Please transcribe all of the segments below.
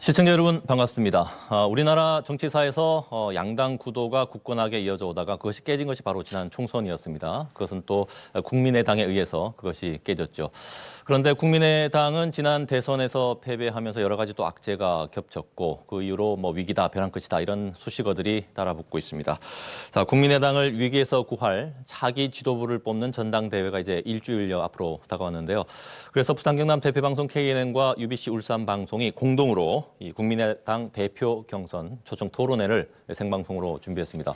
시청자 여러분 반갑습니다. 우리나라 정치사에서 양당 구도가 굳건하게 이어져 오다가 그것이 깨진 것이 바로 지난 총선이었습니다. 그것은 또 국민의당에 의해서 그것이 깨졌죠. 그런데 국민의당은 지난 대선에서 패배하면서 여러 가지 또 악재가 겹쳤고 그 이후로 위기다, 벼랑 끝이다 이런 수식어들이 따라붙고 있습니다. 자, 국민의당을 위기에서 구할 차기 지도부를 뽑는 전당대회가 이제 일주일여 앞으로 다가왔는데요. 그래서 부산 경남 대표방송 KNN과 UBC 울산 방송이 공동으로 이 국민의당 대표 경선 초청 토론회를 생방송으로 준비했습니다.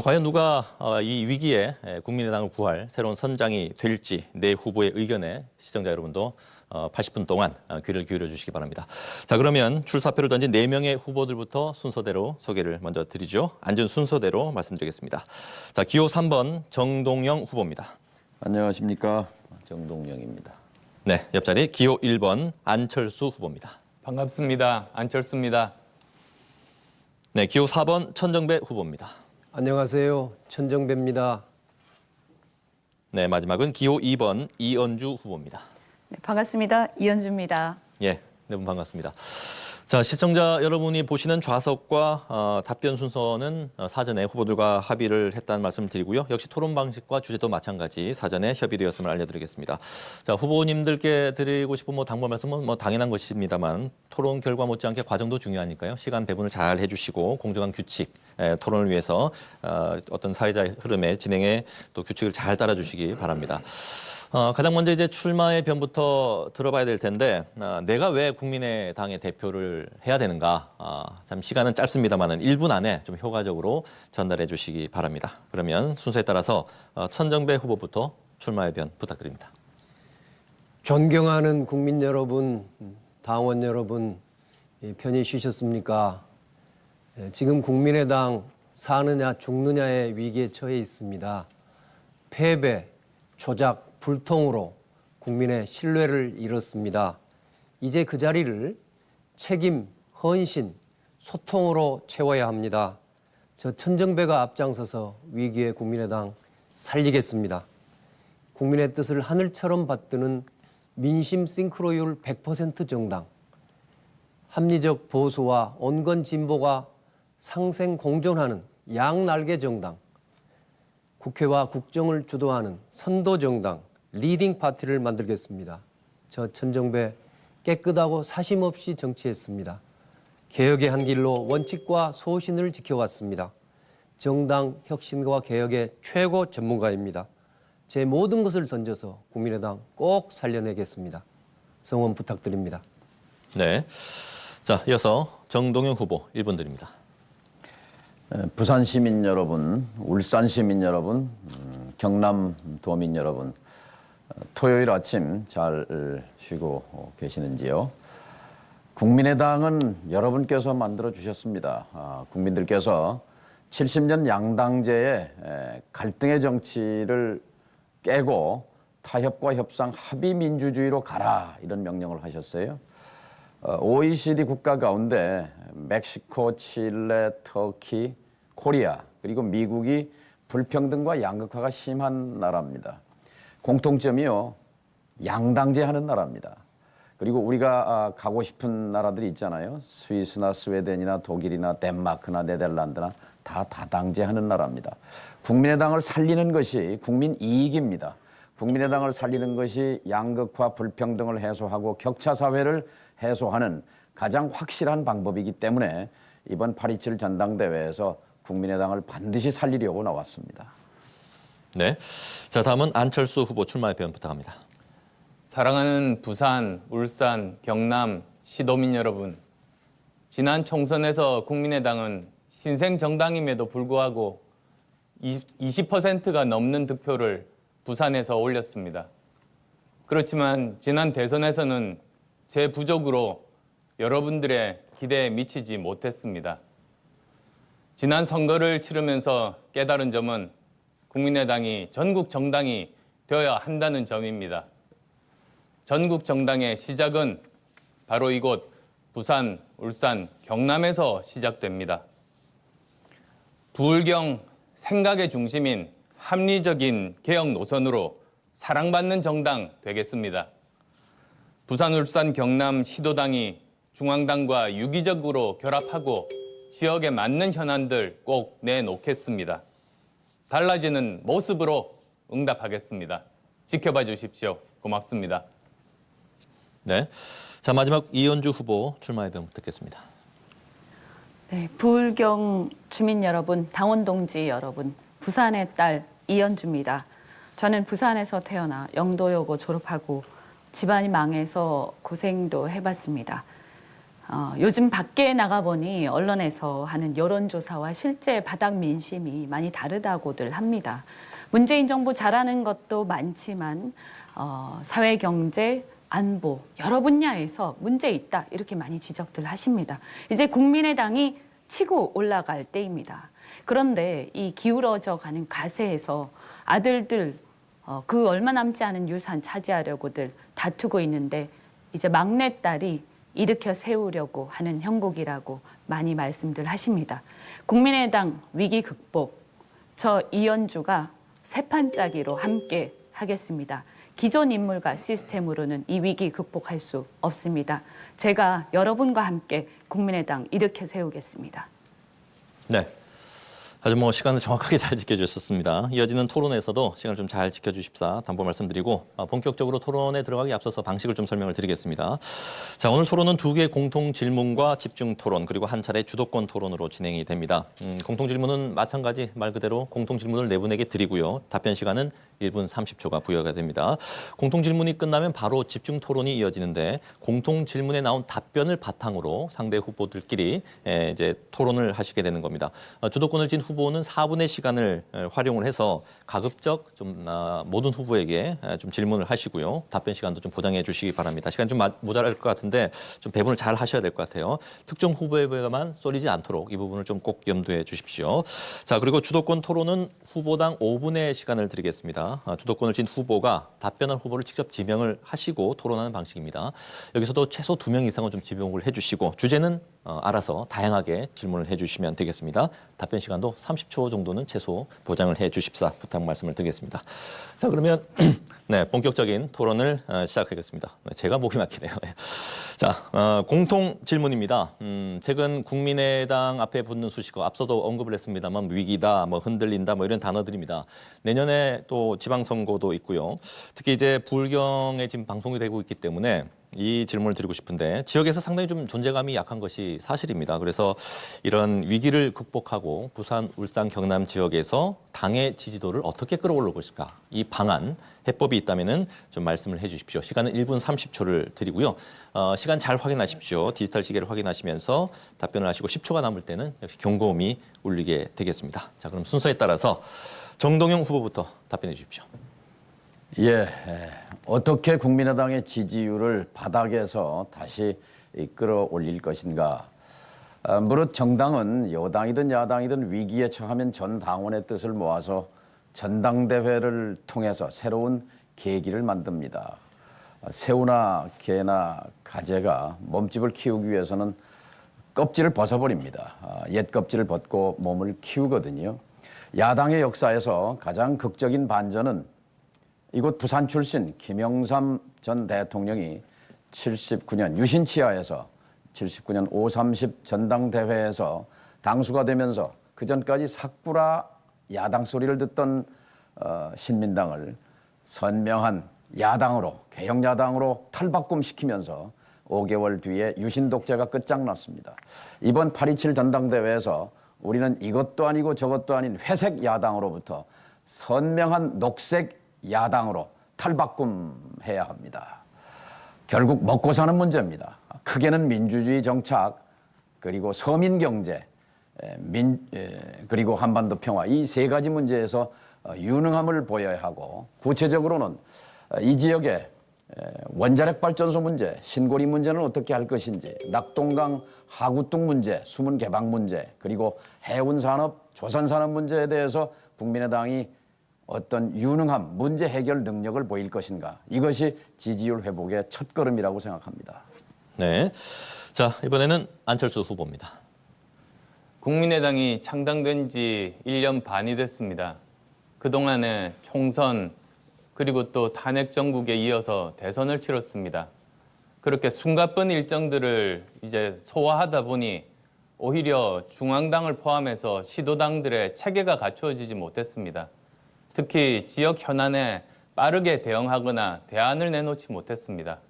과연 누가 이 위기에 국민의당을 구할 새로운 선장이 될지 네 후보의 의견에 시청자 여러분도 80분 동안 귀를 기울여 주시기 바랍니다. 자, 그러면 출사표를 던진 4명의 후보들부터 순서대로 소개를 먼저 드리죠. 앉은 순서대로 말씀드리겠습니다. 자, 기호 3번 정동영 후보입니다. 안녕하십니까, 정동영입니다. 네, 옆자리 기호 1번 안철수 후보입니다. 반갑습니다. 안철수입니다. 네, 기호 4번 천정배 후보입니다. 안녕하세요. 천정배입니다. 네, 마지막은 기호 2번 이은주 후보입니다. 네, 반갑습니다. 이은주입니다. 예, 네 분 반갑습니다. 자, 시청자 여러분이 보시는 좌석과 답변 순서는 사전에 후보들과 합의를 했다는 말씀 드리고요. 역시 토론 방식과 주제도 마찬가지 사전에 협의되었음을 알려드리겠습니다. 자, 후보님들께 드리고 싶은 당부 말씀은 당연한 것입니다만 토론 결과 못지않게 과정도 중요하니까요. 시간 배분을 잘 해주시고 공정한 규칙, 토론을 위해서 어떤 사회자의 흐름의 진행에 또 규칙을 잘 따라주시기 바랍니다. 가장 먼저 이제 출마의 변부터 들어봐야 될 텐데 내가 왜 국민의당의 대표를 해야 되는가? 참 시간은 짧습니다만은 1분 안에 좀 효과적으로 전달해 주시기 바랍니다. 그러면 순서에 따라서 천정배 후보부터 출마의 변 부탁드립니다. 존경하는 국민 여러분, 당원 여러분, 편히 쉬셨습니까? 지금 국민의당 사느냐 죽느냐의 위기에 처해 있습니다. 패배, 조작, 불통으로 국민의 신뢰를 잃었습니다. 이제 그 자리를 책임, 헌신, 소통으로 채워야 합니다. 저 천정배가 앞장서서 위기의 국민의당 살리겠습니다. 국민의 뜻을 하늘처럼 받드는 민심 싱크로율 100% 정당, 합리적 보수와 온건 진보가 상생 공존하는 양날개 정당, 국회와 국정을 주도하는 선도 정당, 리딩 파티를 만들겠습니다. 저 천정배 깨끗하고 사심 없이 정치했습니다. 개혁의 한 길로 원칙과 소신을 지켜왔습니다. 정당 혁신과 개혁의 최고 전문가입니다. 제 모든 것을 던져서 국민의당 꼭 살려내겠습니다. 성원 부탁드립니다. 네, 자, 이어서 정동영 후보 1분 드립니다. 부산 시민 여러분, 울산 시민 여러분, 경남 도민 여러분, 토요일 아침 잘 쉬고 계시는지요? 국민의당은 여러분께서 만들어 주셨습니다. 국민들께서 70년 양당제의 갈등의 정치를 깨고 타협과 협상, 합의 민주주의로 가라 이런 명령을 하셨어요. OECD 국가 가운데 멕시코, 칠레, 터키, 코리아 그리고 미국이 불평등과 양극화가 심한 나라입니다. 공통점이요, 양당제 하는 나라입니다. 그리고 우리가 가고 싶은 나라들이 있잖아요. 스위스나 스웨덴이나 독일이나 덴마크나 네덜란드나 다 다당제 하는 나라입니다. 국민의당을 살리는 것이 국민 이익입니다. 국민의당을 살리는 것이 양극화, 불평등을 해소하고 격차 사회를 해소하는 가장 확실한 방법이기 때문에 이번 8.27 전당대회에서 국민의당을 반드시 살리려고 나왔습니다. 네, 자, 다음은 안철수 후보 출마의 변 부탁합니다. 사랑하는 부산, 울산, 경남 시도민 여러분, 지난 총선에서 국민의당은 신생 정당임에도 불구하고 20%가 넘는 득표를 부산에서 올렸습니다. 그렇지만 지난 대선에서는 제 부족으로 여러분들의 기대에 미치지 못했습니다. 지난 선거를 치르면서 깨달은 점은 국민의당이 전국 정당이 되어야 한다는 점입니다. 전국 정당의 시작은 바로 이곳 부산, 울산, 경남에서 시작됩니다. 부울경 생각의 중심인 합리적인 개혁 노선으로 사랑받는 정당 되겠습니다. 부산, 울산, 경남 시도당이 중앙당과 유기적으로 결합하고 지역에 맞는 현안들 꼭 내놓겠습니다. 달라지는 모습으로 응답하겠습니다. 지켜봐 주십시오. 고맙습니다. 네. 자, 마지막 이현주 후보 출마의 명 듣겠습니다. 네, 부울경 주민 여러분, 당원 동지 여러분, 부산의 딸 이현주입니다. 저는 부산에서 태어나 영도여고 졸업하고 집안이 망해서 고생도 해봤습니다. 요즘 밖에 나가보니 언론에서 하는 여론조사와 실제 바닥 민심이 많이 다르다고들 합니다. 문재인 정부 잘하는 것도 많지만 사회, 경제, 안보 여러 분야에서 문제 있다 이렇게 많이 지적들 하십니다. 이제 국민의당이 치고 올라갈 때입니다. 그런데 이 기울어져 가는 가세에서 아들들 그 얼마 남지 않은 유산 차지하려고들 다투고 있는데 이제 막내딸이 일으켜 세우려고 하는 형국이라고 많이 말씀들 하십니다. 국민의당 위기 극복, 저 이현주가 세판짜기로 함께 하겠습니다. 기존 인물과 시스템으로는 이 위기 극복할 수 없습니다. 제가 여러분과 함께 국민의당 일으켜 세우겠습니다. 네. 아주 시간을 정확하게 잘 지켜주셨습니다. 이어지는 토론에서도 시간을 좀 잘 지켜주십사 당부 말씀드리고 본격적으로 토론에 들어가기 앞서서 방식을 좀 설명을 드리겠습니다. 자, 오늘 토론은 2개의 공통 질문과 집중 토론 그리고 한 차례 주도권 토론으로 진행이 됩니다. 공통 질문은 마찬가지 말 그대로 공통 질문을 4분에게 드리고요. 답변 시간은 1분 30초가 부여가 됩니다. 공통 질문이 끝나면 바로 집중 토론이 이어지는데 공통 질문에 나온 답변을 바탕으로 상대 후보들끼리 이제 토론을 하시게 되는 겁니다. 주도권을 쥔 후보는 4분의 시간을 활용을 해서 가급적 좀 모든 후보에게 좀 질문을 하시고요. 답변 시간도 좀 보장해 주시기 바랍니다. 시간 좀 모자랄 것 같은데 좀 배분을 잘 하셔야 될 것 같아요. 특정 후보에게만 쏠리지 않도록 이 부분을 좀 꼭 염두해 주십시오. 자, 그리고 주도권 토론은 후보당 5분의 시간을 드리겠습니다. 주도권을 쥔 후보가 답변한 후보를 직접 지명을 하시고 토론하는 방식입니다. 여기서도 최소 2명 이상은 좀 지명을 해주시고 주제는 알아서 다양하게 질문을 해주시면 되겠습니다. 답변 시간도 30초 정도는 최소 보장을 해주십사 부탁 말씀을 드리겠습니다. 자, 그러면 네, 본격적인 토론을 시작하겠습니다. 제가 목이 막히네요. 자, 공통 질문입니다. 최근 국민의당 앞에 붙는 수식어 앞서도 언급을 했습니다만 위기다, 흔들린다, 이런 단어들입니다. 내년에 또 지방선거도 있고요. 특히 이제 부울경에 지금 방송이 되고 있기 때문에 이 질문을 드리고 싶은데 지역에서 상당히 좀 존재감이 약한 것이 사실입니다. 그래서 이런 위기를 극복하고 부산, 울산, 경남 지역에서 당의 지지도를 어떻게 끌어올릴 것일까? 이 방안, 해법이 있다면은 좀 말씀을 해주십시오. 시간은 1분 30초를 드리고요. 시간 잘 확인하십시오. 디지털 시계를 확인하시면서 답변을 하시고 10초가 남을 때는 역시 경고음이 울리게 되겠습니다. 자, 그럼 순서에 따라서 정동영 후보부터 답변해 주십시오. 예, 어떻게 국민의당의 지지율을 바닥에서 다시 끌어올릴 것인가. 무릇 정당은 여당이든 야당이든 위기에 처하면 전 당원의 뜻을 모아서 전당대회를 통해서 새로운 계기를 만듭니다. 새우나 게나 가재가 몸집을 키우기 위해서는 껍질을 벗어버립니다. 옛 껍질을 벗고 몸을 키우거든요. 야당의 역사에서 가장 극적인 반전은 이곳 부산 출신 김영삼 전 대통령이 79년 유신치하에서 79년 5.30 전당대회에서 당수가 되면서 그전까지 삭구라 야당 소리를 듣던 신민당을 선명한 야당으로, 개혁야당으로 탈바꿈시키면서 5개월 뒤에 유신 독재가 끝장났습니다. 이번 8.27 전당대회에서 우리는 이것도 아니고 저것도 아닌 회색 야당으로부터 선명한 녹색 야당으로 탈바꿈해야 합니다. 결국 먹고 사는 문제입니다. 크게는 민주주의 정착, 그리고 서민 경제, 그리고 한반도 평화 이 3가지 문제에서 유능함을 보여야 하고 구체적으로는 이 지역의 원자력 발전소 문제, 신고리 문제는 어떻게 할 것인지, 낙동강 하구뚝 문제, 수문 개방 문제, 그리고 해운 산업, 조선 산업 문제에 대해서 국민의당이 어떤 유능함, 문제 해결 능력을 보일 것인가. 이것이 지지율 회복의 첫걸음이라고 생각합니다. 네. 자, 이번에는 안철수 후보입니다. 국민의당이 창당된 지 1년 반이 됐습니다. 그동안에 총선 그리고 또 탄핵 정국에 이어서 대선을 치렀습니다. 그렇게 숨가쁜 일정들을 이제 소화하다 보니 오히려 중앙당을 포함해서 시도당들의 체계가 갖추어지지 못했습니다. 특히 지역 현안에 빠르게 대응하거나 대안을 내놓지 못했습니다.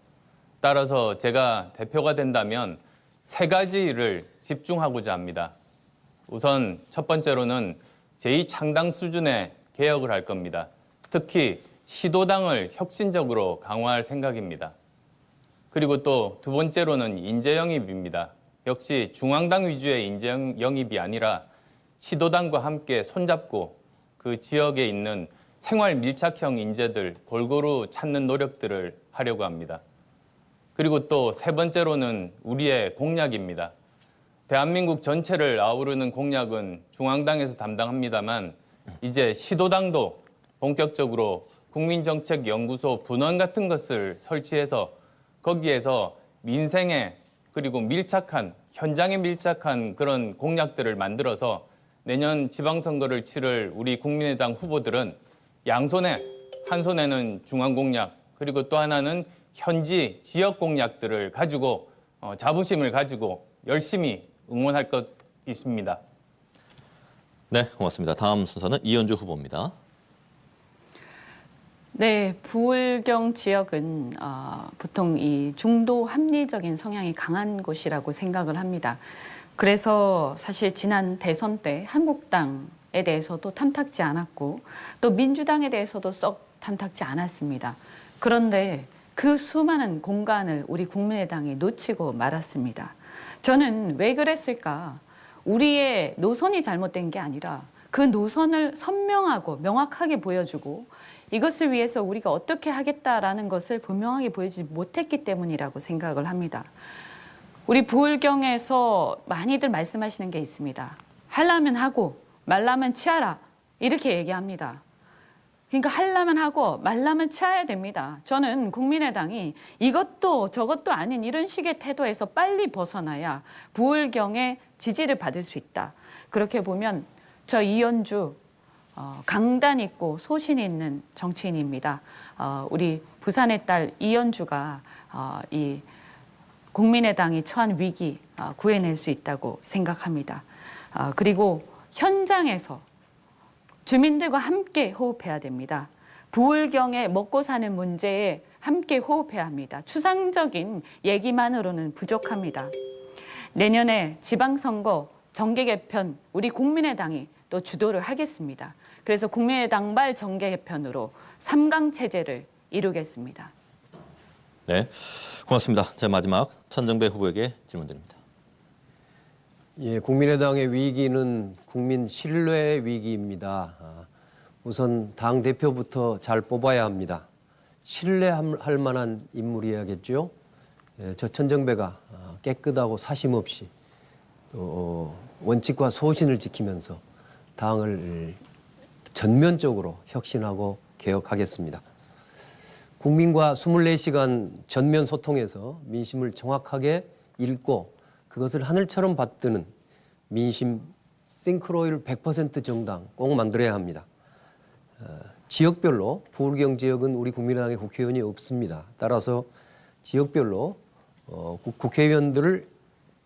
따라서 제가 대표가 된다면 세 가지를 집중하고자 합니다. 우선 첫 번째로는 제2창당 수준의 개혁을 할 겁니다. 특히 시도당을 혁신적으로 강화할 생각입니다. 그리고 또 두 번째로는 인재 영입입니다. 역시 중앙당 위주의 인재 영입이 아니라 시도당과 함께 손잡고 그 지역에 있는 생활 밀착형 인재들 골고루 찾는 노력들을 하려고 합니다. 그리고 또 세 번째로는 우리의 공약입니다. 대한민국 전체를 아우르는 공약은 중앙당에서 담당합니다만 이제 시도당도 본격적으로 국민정책연구소 분원 같은 것을 설치해서 거기에서 민생에 그리고 밀착한 현장에 밀착한 그런 공약들을 만들어서 내년 지방선거를 치를 우리 국민의당 후보들은 양손에 한 손에는 중앙 공약 그리고 또 하나는 현지 지역 공약들을 가지고 자부심을 가지고 열심히 응원할 것입니다. 네, 고맙습니다. 다음 순서는 이현주 후보입니다. 네, 부울경 지역은 보통 이 중도 합리적인 성향이 강한 곳이라고 생각을 합니다. 그래서 사실 지난 대선 때 한국당에 대해서도 탐탁지 않았고 또 민주당에 대해서도 썩 탐탁지 않았습니다. 그런데 그 수많은 공간을 우리 국민의당이 놓치고 말았습니다. 저는 왜 그랬을까? 우리의 노선이 잘못된 게 아니라 그 노선을 선명하고 명확하게 보여주고 이것을 위해서 우리가 어떻게 하겠다라는 것을 분명하게 보여주지 못했기 때문이라고 생각을 합니다. 우리 부울경에서 많이들 말씀하시는 게 있습니다. 하려면 하고 말라면 치아라 이렇게 얘기합니다. 그러니까 하려면 하고 말라면 치아야 됩니다. 저는 국민의당이 이것도 저것도 아닌 이런 식의 태도에서 빨리 벗어나야 부울경의 지지를 받을 수 있다. 그렇게 보면 저 이현주 강단 있고 소신 있는 정치인입니다. 우리 부산의 딸 이현주가 이 국민의당이 처한 위기 구해낼 수 있다고 생각합니다. 그리고 현장에서 주민들과 함께 호흡해야 됩니다. 부울경의 먹고 사는 문제에 함께 호흡해야 합니다. 추상적인 얘기만으로는 부족합니다. 내년에 지방선거 정계 개편 우리 국민의당이 또 주도를 하겠습니다. 그래서 국민의당발 정계 개편으로 3강 체제를 이루겠습니다. 네, 고맙습니다. 제 마지막 천정배 후보에게 질문드립니다. 예, 국민의당의 위기는 국민 신뢰의 위기입니다. 우선 당 대표부터 잘 뽑아야 합니다. 신뢰할 만한 인물이어야겠죠. 예, 저 천정배가 깨끗하고 사심 없이 또 원칙과 소신을 지키면서 당을 전면적으로 혁신하고 개혁하겠습니다. 국민과 24시간 전면 소통해서 민심을 정확하게 읽고 그것을 하늘처럼 받드는 민심 싱크로율 100% 정당 꼭 만들어야 합니다. 지역별로 부울경 지역은 우리 국민의당의 국회의원이 없습니다. 따라서 지역별로 국회의원들을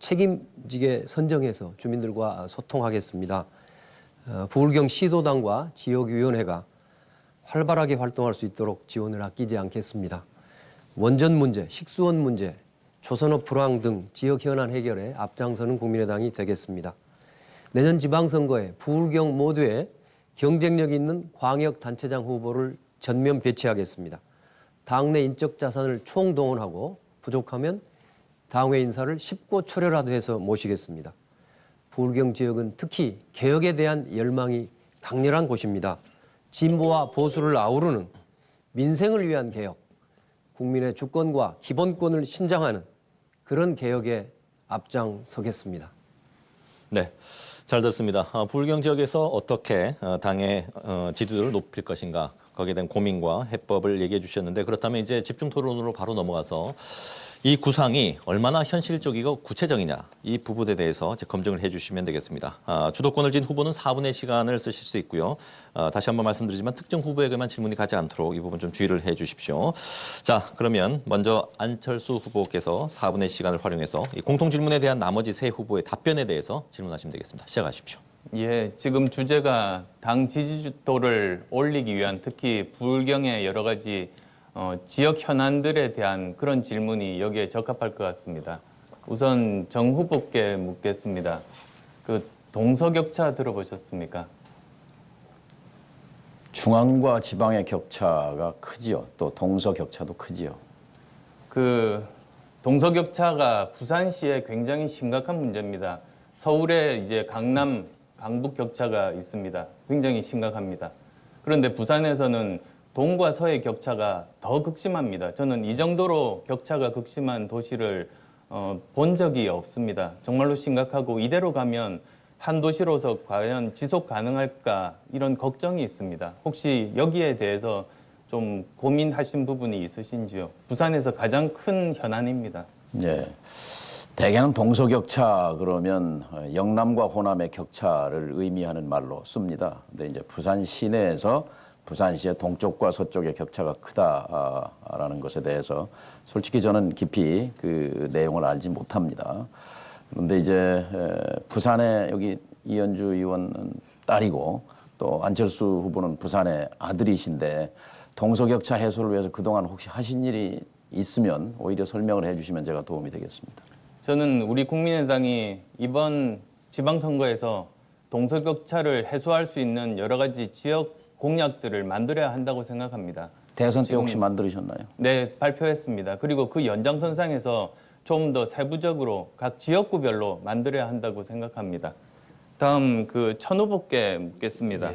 책임지게 선정해서 주민들과 소통하겠습니다. 부울경 시도당과 지역위원회가 활발하게 활동할 수 있도록 지원을 아끼지 않겠습니다. 원전 문제, 식수원 문제, 조선업 불황 등 지역 현안 해결에 앞장서는 국민의당이 되겠습니다. 내년 지방선거에 부울경 모두에 경쟁력 있는 광역단체장 후보를 전면 배치하겠습니다. 당내 인적 자산을 총동원하고 부족하면 당회 인사를 쉽고초려라도 해서 모시겠습니다. 부울경 지역은 특히 개혁에 대한 열망이 강렬한 곳입니다. 진보와 보수를 아우르는 민생을 위한 개혁, 국민의 주권과 기본권을 신장하는 그런 개혁에 앞장서겠습니다. 네, 잘 들었습니다. 부울경 지역에서 어떻게 당의 지지도를 높일 것인가 거기에 대한 고민과 해법을 얘기해 주셨는데 그렇다면 이제 집중 토론으로 바로 넘어가서 이 구상이 얼마나 현실적이고 구체적이냐 이 부분에 대해서 이제 검증을 해주시면 되겠습니다. 주도권을 쥔 후보는 4분의 시간을 쓰실 수 있고요. 다시 한번 말씀드리지만 특정 후보에게만 질문이 가지 않도록 이 부분 좀 주의를 해주십시오. 자, 그러면 먼저 안철수 후보께서 4분의 시간을 활용해서 이 공통 질문에 대한 나머지 세 후보의 답변에 대해서 질문하시면 되겠습니다. 시작하십시오. 예, 지금 주제가 당 지지도를 올리기 위한 특히 불경의 여러 가지 지역 현안들에 대한 그런 질문이 여기에 적합할 것 같습니다. 우선 정 후보께 묻겠습니다. 그 동서격차 들어보셨습니까? 중앙과 지방의 격차가 크지요. 또 동서격차도 크지요. 그 동서격차가 부산시에 굉장히 심각한 문제입니다. 서울에 이제 강남, 강북 격차가 있습니다. 굉장히 심각합니다. 그런데 부산에서는 동과 서의 격차가 더 극심합니다. 저는 이 정도로 격차가 극심한 도시를 본 적이 없습니다. 정말로 심각하고 이대로 가면 한 도시로서 과연 지속 가능할까 이런 걱정이 있습니다. 혹시 여기에 대해서 좀 고민하신 부분이 있으신지요? 부산에서 가장 큰 현안입니다. 예. 대개는 동서격차 그러면 영남과 호남의 격차를 의미하는 말로 씁니다. 근데 이제 부산 시내에서 부산시의 동쪽과 서쪽의 격차가 크다라는 것에 대해서 솔직히 저는 깊이 그 내용을 알지 못합니다. 그런데 이제 부산에 여기 이현주 의원은 딸이고 또 안철수 후보는 부산의 아들이신데 동서격차 해소를 위해서 그동안 혹시 하신 일이 있으면 오히려 설명을 해주시면 제가 도움이 되겠습니다. 저는 우리 국민의당이 이번 지방선거에서 동서격차를 해소할 수 있는 여러 가지 지역 공약들을 만들어야 한다고 생각합니다. 대선 때 혹시 만들으셨나요? 네, 발표했습니다. 그리고 그 연장선상에서 좀 더 세부적으로 각 지역구별로 만들어야 한다고 생각합니다. 다음 그 천 후보께 묻겠습니다.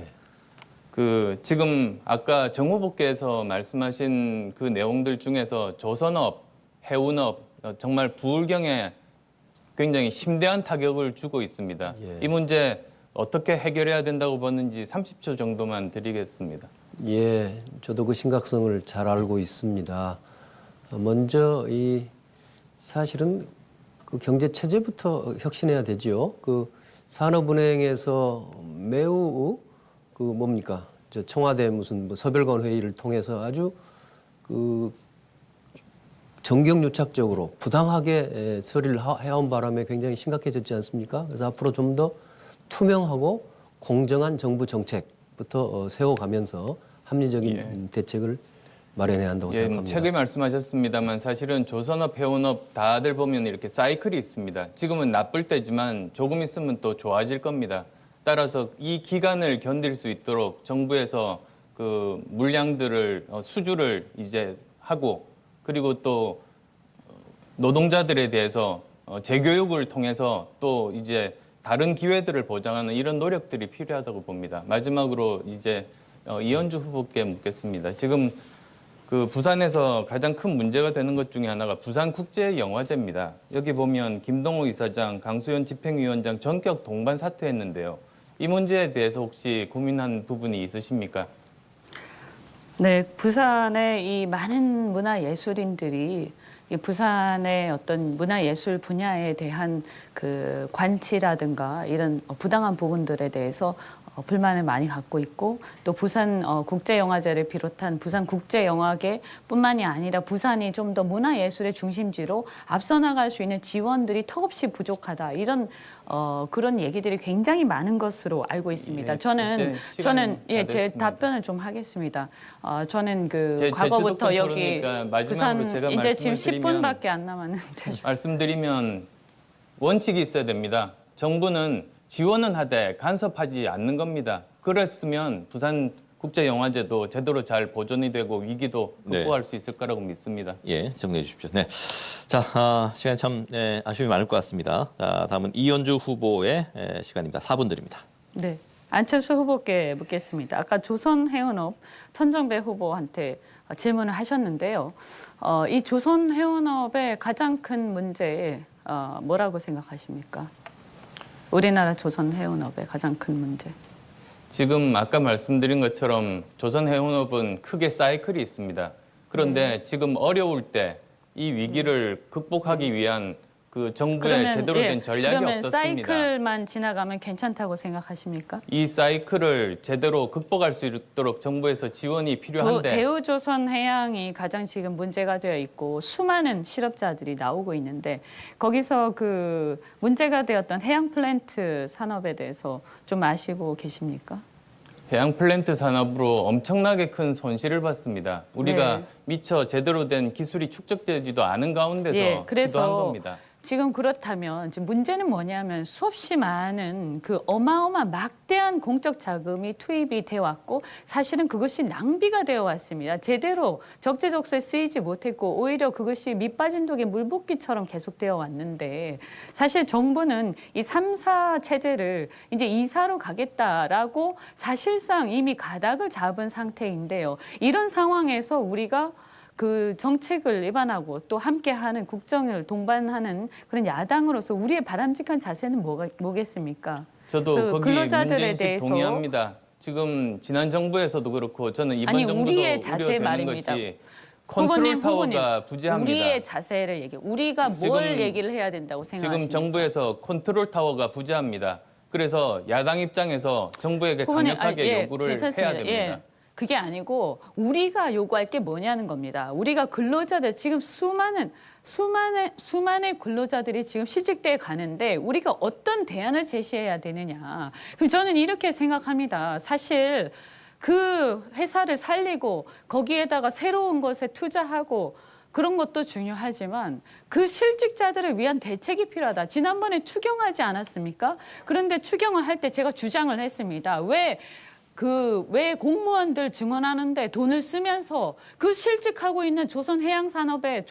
그 지금 아까 정 후보께서 말씀하신 그 내용들 중에서 조선업, 해운업 정말 부울경에 굉장히 심대한 타격을 주고 있습니다. 이 문제 어떻게 해결해야 된다고 보는지 30초 정도만 드리겠습니다. 예, 저도 그 심각성을 잘 알고 있습니다. 먼저 이 사실은 그 경제 체제부터 혁신해야 되지요. 그 산업은행에서 매우 그 뭡니까? 저 청와대 무슨 뭐 서별관 회의를 통해서 아주 그 정경유착적으로 부당하게 처리를 해온 바람에 굉장히 심각해졌지 않습니까? 그래서 앞으로 좀 더 투명하고 공정한 정부 정책부터 세워가면서 합리적인 대책을 마련해야 한다고 생각합니다. 책에 말씀하셨습니다만 사실은 조선업, 해운업 다들 보면 이렇게 사이클이 있습니다. 지금은 나쁠 때지만 조금 있으면 또 좋아질 겁니다. 따라서 이 기간을 견딜 수 있도록 정부에서 그 물량들을 수주를 이제 하고 그리고 또 노동자들에 대해서 재교육을 통해서 또 이제 다른 기회들을 보장하는 이런 노력들이 필요하다고 봅니다. 마지막으로 이제 이현주 후보께 묻겠습니다. 지금 그 부산에서 가장 큰 문제가 되는 것 중에 하나가 부산국제영화제입니다. 여기 보면 김동호 이사장, 강수현 집행위원장 전격 동반 사퇴했는데요. 이 문제에 대해서 혹시 고민한 부분이 있으십니까? 네, 부산의 이 많은 문화예술인들이 이 부산의 어떤 문화예술 분야에 대한 그 관치라든가 이런 부당한 부분들에 대해서 불만을 많이 갖고 있고 또 부산 국제영화제를 비롯한 부산 국제영화계뿐만이 아니라 부산이 좀 더 문화예술의 중심지로 앞서 나갈 수 있는 지원들이 턱없이 부족하다 이런 그런 얘기들이 굉장히 많은 것으로 알고 있습니다. 예, 저는 제 답변을 좀 하겠습니다. 저는 그 과거부터 제 여기 마지막으로 부산 제가 이제 지금 말씀을 10분밖에 안 남았는데 말씀드리면 원칙이 있어야 됩니다. 정부는 지원은 하되 간섭하지 않는 겁니다. 그랬으면 부산 국제영화제도 제대로 잘 보존이 되고 위기도 극복할 수 있을 거라고 믿습니다. 예, 정리해 주십시오. 네, 자 시간이 참 아쉬움이 많을 것 같습니다. 자, 다음은 이현주 후보의 시간입니다. 4분 드립니다. 네, 안철수 후보께 묻겠습니다. 아까 조선해운업 천정배 후보한테 질문을 하셨는데요. 이 조선해운업의 가장 큰 문제 뭐라고 생각하십니까? 우리나라 조선해운업의 가장 큰 문제. 지금 아까 말씀드린 것처럼 조선해운업은 크게 사이클이 있습니다. 그런데 지금 어려울 때 이 위기를 극복하기 위한 그 정부의 그러면, 제대로 된 예, 전략이 그러면 없었습니다. 사이클만 지나가면 괜찮다고 생각하십니까? 이 사이클을 제대로 극복할 수 있도록 정부에서 지원이 필요한데 대우조선해양이 가장 지금 문제가 되어 있고 수많은 실업자들이 나오고 있는데 거기서 그 문제가 되었던 해양 플랜트 산업에 대해서 좀 아시고 계십니까? 해양 플랜트 산업으로 엄청나게 큰 손실을 봤습니다. 우리가 네. 미처 제대로 된 기술이 축적되지도 않은 가운데서 예, 그래서 시도한 겁니다. 지금 그렇다면 지금 문제는 뭐냐면 수없이 많은 그 어마어마한 막대한 공적 자금이 투입이 되어 왔고 사실은 그것이 낭비가 되어 왔습니다. 제대로 적재적소에 쓰이지 못했고 오히려 그것이 밑 빠진 독에 물 붓기처럼 계속되어 왔는데 사실 정부는 이 3사 체제를 이제 2사로 가겠다라고 사실상 이미 가닥을 잡은 상태인데요. 이런 상황에서 우리가 그 정책을 위반하고 또 함께하는 국정을 동반하는 그런 야당으로서 우리의 바람직한 자세는 뭐겠습니까? 저도 그 거기 근로자들에 문제인식 대해서 동의합니다. 지금 지난 정부에서도 그렇고 저는 이번 아니, 정부도 우리의 자세 우려되는 말입니다. 것이 컨트롤 타워가 부재합니다. 우리의 자세를 얘기. 우리가 뭘 지금- 얘기를 해야 된다고 생각하십니까? 지금 정부에서 컨트롤 타워가 부재합니다. 그래서 야당 입장에서 정부에게 후보님, 강력하게 요구를 괜찮습니다. 해야 됩니다. 예. 그게 아니고 우리가 요구할 게 뭐냐는 겁니다. 우리가 근로자들 지금 수많은 근로자들이 지금 실직대에 가는데 우리가 어떤 대안을 제시해야 되느냐. 그럼 저는 이렇게 생각합니다. 사실 그 회사를 살리고 거기에다가 새로운 것에 투자하고 그런 것도 중요하지만 그 실직자들을 위한 대책이 필요하다. 지난번에 추경하지 않았습니까? 그런데 추경을 할 때 제가 주장을 했습니다. 왜 공무원들 증언하는데 돈을 쓰면서 그 실직하고 있는 조선해운산업의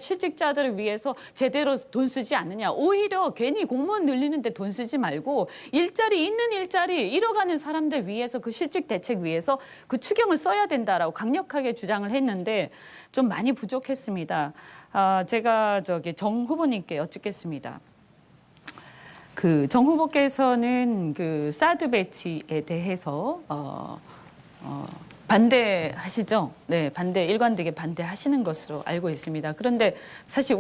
실직자들을 위해서 제대로 돈 쓰지 않느냐. 오히려 괜히 공무원 늘리는데 돈 쓰지 말고 있는 일자리 잃어가는 사람들 위해서 그 실직 대책 위해서 그 추경을 써야 된다라고 강력하게 주장을 했는데 좀 많이 부족했습니다. 제가 정 후보님께 여쭙겠습니다. 그 정 후보께서는 그 사드 배치에 대해서 반대하시죠? 네, 일관되게 반대하시는 것으로 알고 있습니다. 그런데 사실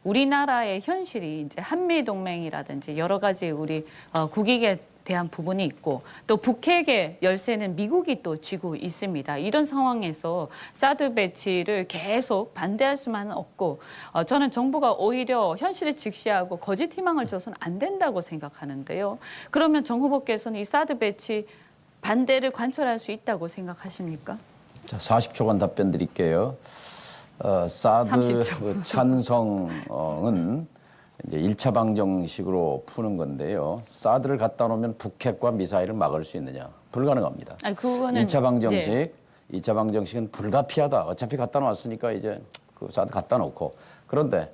우리나라의 현실이 이제 한미 동맹이라든지 여러 가지 우리 국익에 대한 부분이 있고 또 북핵의 열쇠는 미국이 또 쥐고 있습니다. 이런 상황에서 사드 배치를 계속 반대할 수만은 없고 저는 정부가 오히려 현실을 직시하고 거짓 희망을 줘서는 안 된다고 생각하는데요. 그러면 정 후보께서는 이 사드 배치 반대를 관철할 수 있다고 생각하십니까? 자, 40초간 답변 드릴게요. 사드 30초. 찬성은 이제 1차 방정식으로 푸는 건데요. 사드를 갖다 놓으면 북핵과 미사일을 막을 수 있느냐? 불가능합니다. 아니, 그거는 2차 방정식, 네. 2차 방정식은 불가피하다. 어차피 갖다 놨으니까 이제 그 사드 갖다 놓고. 그런데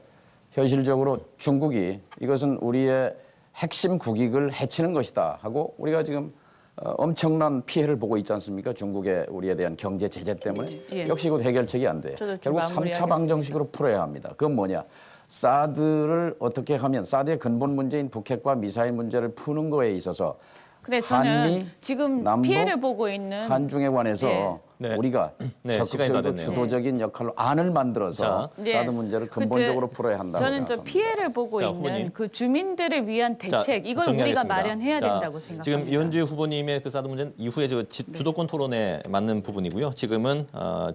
현실적으로 중국이 이것은 우리의 핵심 국익을 해치는 것이다 하고 우리가 지금 엄청난 피해를 보고 있지 않습니까? 중국의 우리에 대한 경제 제재 때문에. 예. 역시 이것 해결책이 안 돼요. 저도 좀 결국 3차 마무리하겠습니다. 방정식으로 풀어야 합니다. 그건 뭐냐? 사드를 어떻게 하면 사드의 근본 문제인 북핵과 미사일 문제를 푸는 거에 있어서 근데 저는 한미, 지금 남북, 피해를 보고 있는 한중에 관해서 예. 네. 우리가 네, 시간이 다 적극적으로 됐네요. 주도적인 역할로 안을 만들어서 네. 사드 문제를 근본적으로 풀어야 한다고 저는 생각합니다. 피해를 보고 자, 있는 후보님. 그 주민들을 위한 대책 이걸 우리가 정리하겠습니다. 마련해야 자, 된다고 생각합니다. 지금 이현주 후보님의 그 사드 문제는 이후에 주도권 토론에 맞는 부분이고요. 지금은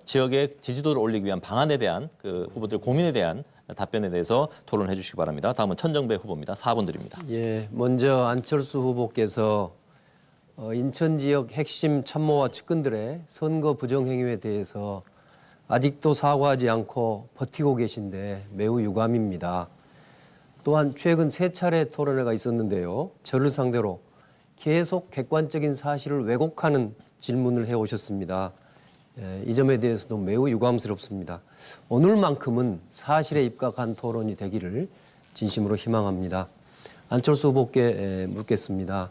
지역의 지지도를 올리기 위한 방안에 대한 그 후보들 고민에 대한 답변에 대해서 토론해 주시기 바랍니다. 다음은 천정배 후보입니다. 4분 드립니다. 예, 먼저 안철수 후보께서 인천 지역 핵심 참모와 측근들의 선거 부정 행위에 대해서 아직도 사과하지 않고 버티고 계신데 매우 유감입니다. 또한 최근 3차례 토론회가 있었는데요. 저를 상대로 계속 객관적인 사실을 왜곡하는 질문을 해오셨습니다. 이 점에 대해서도 매우 유감스럽습니다. 오늘만큼은 사실에 입각한 토론이 되기를 진심으로 희망합니다. 안철수 후보께 묻겠습니다.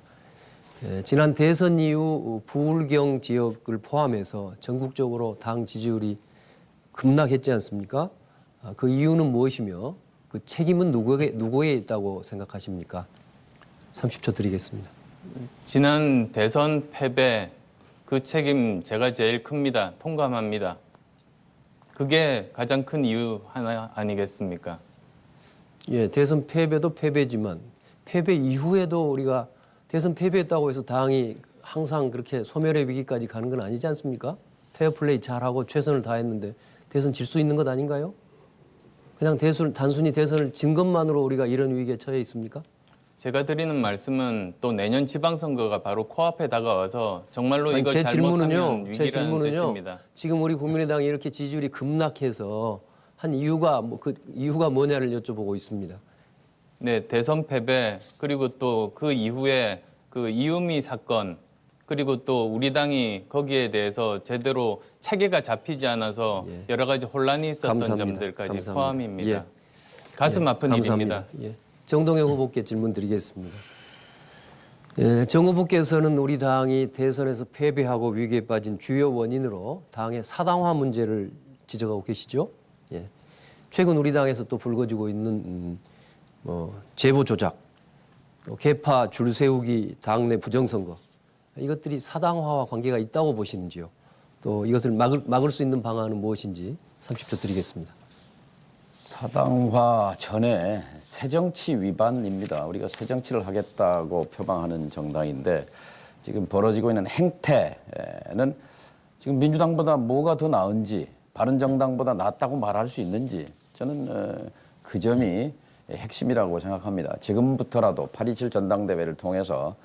지난 대선 이후 부울경 지역을 포함해서 전국적으로 당 지지율이 급락했지 않습니까? 그 이유는 무엇이며 그 책임은 누구에 있다고 생각하십니까? 30초 드리겠습니다. 지난 대선 패배 그 책임 제가 제일 큽니다. 통감합니다. 그게 가장 큰 이유 하나 아니겠습니까? 예, 대선 패배도 패배지만 패배 이후에도 우리가 대선 패배했다고 해서 당이 항상 그렇게 소멸의 위기까지 가는 건 아니지 않습니까? 페어플레이 잘하고 최선을 다했는데 대선 질 수 있는 것 아닌가요? 그냥 단순히 대선을 진 것만으로 우리가 이런 위기에 처해 있습니까? 제가 드리는 말씀은 또 내년 지방선거가 바로 코앞에 다가와서 정말로 아니, 이거 제 잘못하면 제 위기라는 질문은요. 뜻입니다. 지금 우리 국민의당이 이렇게 지지율이 급락해서 한 이유가 그 이유가 뭐냐를 여쭤보고 있습니다. 네, 대선 패배 그리고 또 그 이후에 그 이유미 사건 그리고 또 우리 당이 거기에 대해서 제대로 체계가 잡히지 않아서 예. 여러 가지 혼란이 있었던 감사합니다. 점들까지 감사합니다. 포함입니다. 예. 가슴 아픈 감사합니다. 일입니다. 예. 정동영 후보께 질문 드리겠습니다. 예, 정 후보께서는 우리 당이 대선에서 패배하고 위기에 빠진 주요 원인으로 당의 사당화 문제를 지적하고 계시죠. 예. 최근 우리 당에서 또 불거지고 있는 제보 조작, 또 개파 줄 세우기, 당내 부정선거 이것들이 사당화와 관계가 있다고 보시는지요? 또 이것을 막을 수 있는 방안은 무엇인지 30초 드리겠습니다. 사당화 전에 새정치 위반입니다. 우리가 새정치를 하겠다고 표방하는 정당인데 지금 벌어지고 있는 행태는 지금 민주당보다 뭐가 더 나은지 바른정당보다 낫다고 말할 수 있는지 저는 그 점이 핵심이라고 생각합니다. 지금부터라도 8.27 전당대회를 통해서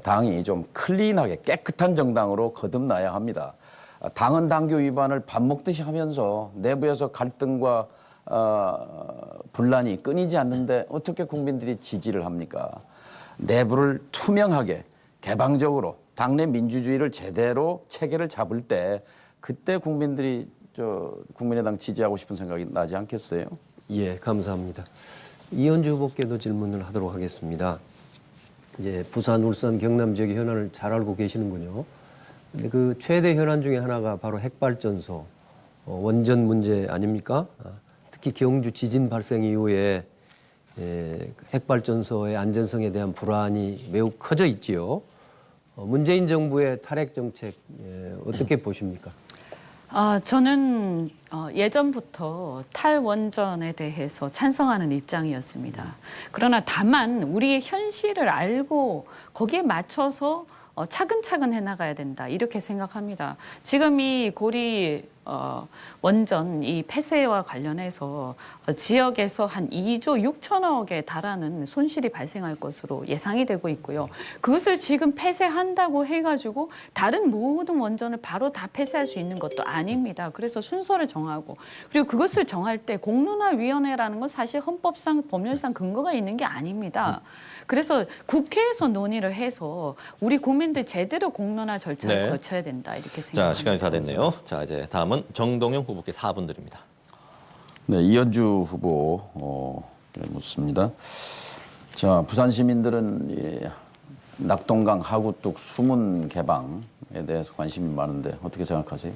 당이 좀 클린하게 깨끗한 정당으로 거듭나야 합니다. 당헌 당규 위반을 밥 먹듯이 하면서 내부에서 갈등과 분란이 끊이지 않는데 어떻게 국민들이 지지를 합니까? 내부를 투명하게 개방적으로 당내 민주주의를 제대로 체계를 잡을 때 그때 국민들이 국민의당 지지하고 싶은 생각이 나지 않겠어요? 예, 감사합니다. 이현주 후보께도 질문을 하도록 하겠습니다. 예, 부산, 울산, 경남 지역의 현안을 잘 알고 계시는군요. 근데 그 최대 현안 중에 하나가 바로 핵발전소 원전 문제 아닙니까? 특히 경주 지진 발생 이후에 핵발전소의 안전성에 대한 불안이 매우 커져 있지요. 문재인 정부의 탈핵 정책 어떻게 보십니까? 저는 예전부터 탈원전에 대해서 찬성하는 입장이었습니다. 그러나 다만 우리의 현실을 알고 거기에 맞춰서 차근차근 해나가야 된다 이렇게 생각합니다. 지금 이 고리 원전 이 폐쇄와 관련해서 지역에서 한 2조 6천억에 달하는 손실이 발생할 것으로 예상이 되고 있고요. 그것을 지금 폐쇄한다고 해가지고 다른 모든 원전을 바로 다 폐쇄할 수 있는 것도 아닙니다. 그래서 순서를 정하고 그리고 그것을 정할 때 공론화위원회라는 건 사실 헌법상 법률상 근거가 있는 게 아닙니다. 그래서 국회에서 논의를 해서 우리 국민들 제대로 공론화 절차를 네. 거쳐야 된다 이렇게 자, 생각합니다. 시간이 다 됐네요. 자, 이제 다음은 정동영 후보께 4분 드립니다. 네, 이현주 후보 묻습니다. 자, 부산 시민들은 이 낙동강 하구뚝 수문 개방에 대해서 관심이 많은데 어떻게 생각하세요?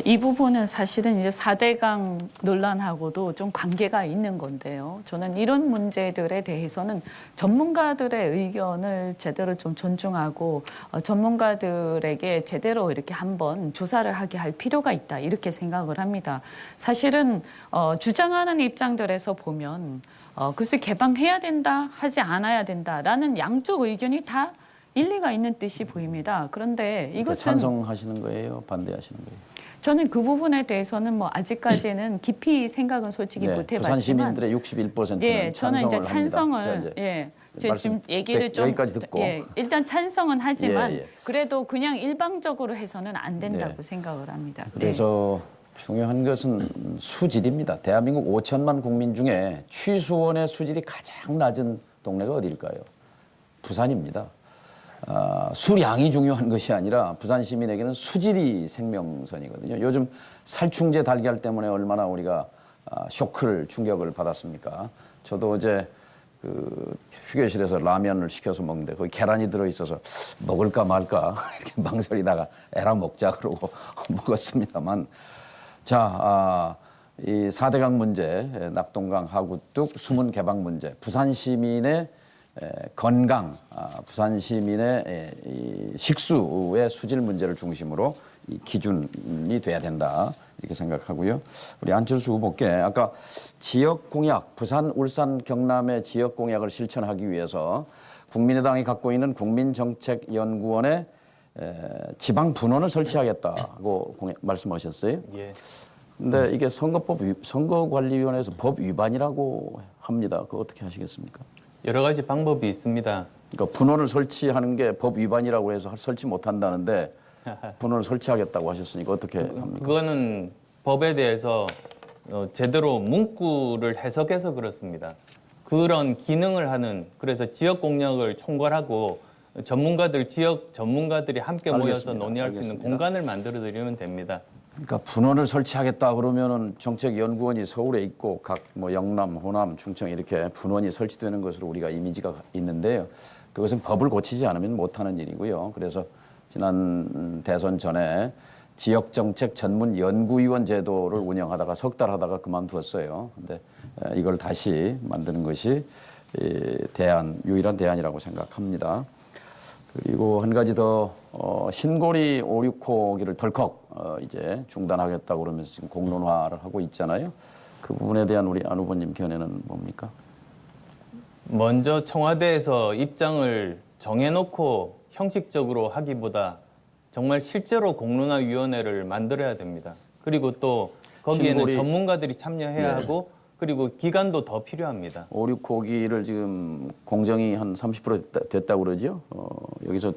이 부분은 사실은 이제 4대강 논란하고도 좀 관계가 있는 건데요. 저는 이런 문제들에 대해서는 전문가들의 의견을 제대로 좀 존중하고 전문가들에게 제대로 이렇게 한번 조사를 하게 할 필요가 있다 이렇게 생각을 합니다. 사실은 주장하는 입장들에서 보면 글쎄 개방해야 된다 하지 않아야 된다라는 양쪽 의견이 다 일리가 있는 뜻이 보입니다. 그런데 이것은 찬성하시는 거예요? 반대하시는 거예요? 저는 그 부분에 대해서는 뭐 아직까지는 깊이 생각은 솔직히 네, 못 해봤지만 부산 시민들의 61%는 예, 저는 이제 찬성을 합니다. 예, 말씀 지금 얘기를 좀 여기까지 듣고 예, 일단 찬성은 하지만 예, 예. 그래도 그냥 일방적으로 해서는 안 된다고 네. 생각을 합니다. 그래서 중요한 것은 수질입니다. 대한민국 5천만 국민 중에 취수원의 수질이 가장 낮은 동네가 어디일까요? 부산입니다. 수량이 중요한 것이 아니라 부산 시민에게는 수질이 생명선이거든요. 요즘 살충제 달걀 때문에 얼마나 우리가 쇼크를 충격을 받았습니까? 저도 어제 그 휴게실에서 라면을 시켜서 먹는데 거기 계란이 들어있어서 먹을까 말까 이렇게 망설이다가 에라 먹자 그러고 먹었습니다만 자, 이 4대강 문제, 낙동강 하구뚝 수문 개방 문제, 부산 시민의 건강, 부산 시민의 이 식수의 수질 문제를 중심으로 이 기준이 돼야 된다 이렇게 생각하고요. 우리 안철수 후보께 아까 지역 공약, 부산, 울산, 경남의 지역 공약을 실천하기 위해서 국민의당이 갖고 있는 국민정책연구원에 지방 분원을 설치하겠다고 말씀하셨어요. 예. 근데 이게 선거관리위원회에서 법 위반이라고 합니다. 그거 어떻게 하시겠습니까? 여러 가지 방법이 있습니다. 그러니까 분원을 설치하는 게 법 위반이라고 해서 설치 못 한다는데 분원을 설치하겠다고 하셨으니까 어떻게 합니까? 그거는 법에 대해서 제대로 문구를 해석해서 그렇습니다. 그런 기능을 하는, 그래서 지역 공약을 총괄하고 전문가들, 지역 전문가들이 함께 모여서 알겠습니다. 논의할 수 있는 알겠습니다. 공간을 만들어 드리면 됩니다. 그러니까 분원을 설치하겠다 그러면은 정책연구원이 서울에 있고 각 뭐 영남, 호남, 충청 이렇게 분원이 설치되는 것으로 우리가 이미지가 있는데요. 그것은 법을 고치지 않으면 못하는 일이고요. 그래서 지난 대선 전에 지역정책 전문연구위원 제도를 운영하다가 석 달 하다가 그만두었어요. 근데 이걸 다시 만드는 것이 유일한 대안이라고 생각합니다. 그리고 한 가지 더 신고리 5,6호기를 덜컥 이제 중단하겠다고 그러면서 지금 공론화를 하고 있잖아요. 그 부분에 대한 우리 안 후보님 견해는 뭡니까? 먼저 청와대에서 입장을 정해놓고 형식적으로 하기보다 정말 실제로 공론화위원회를 만들어야 됩니다. 그리고 또 거기에는 신고리- 전문가들이 참여해야 하고 그리고 기간도 더 필요합니다. 5,6호기를 지금 공정이 한 30% 됐다고 그러죠. 여기서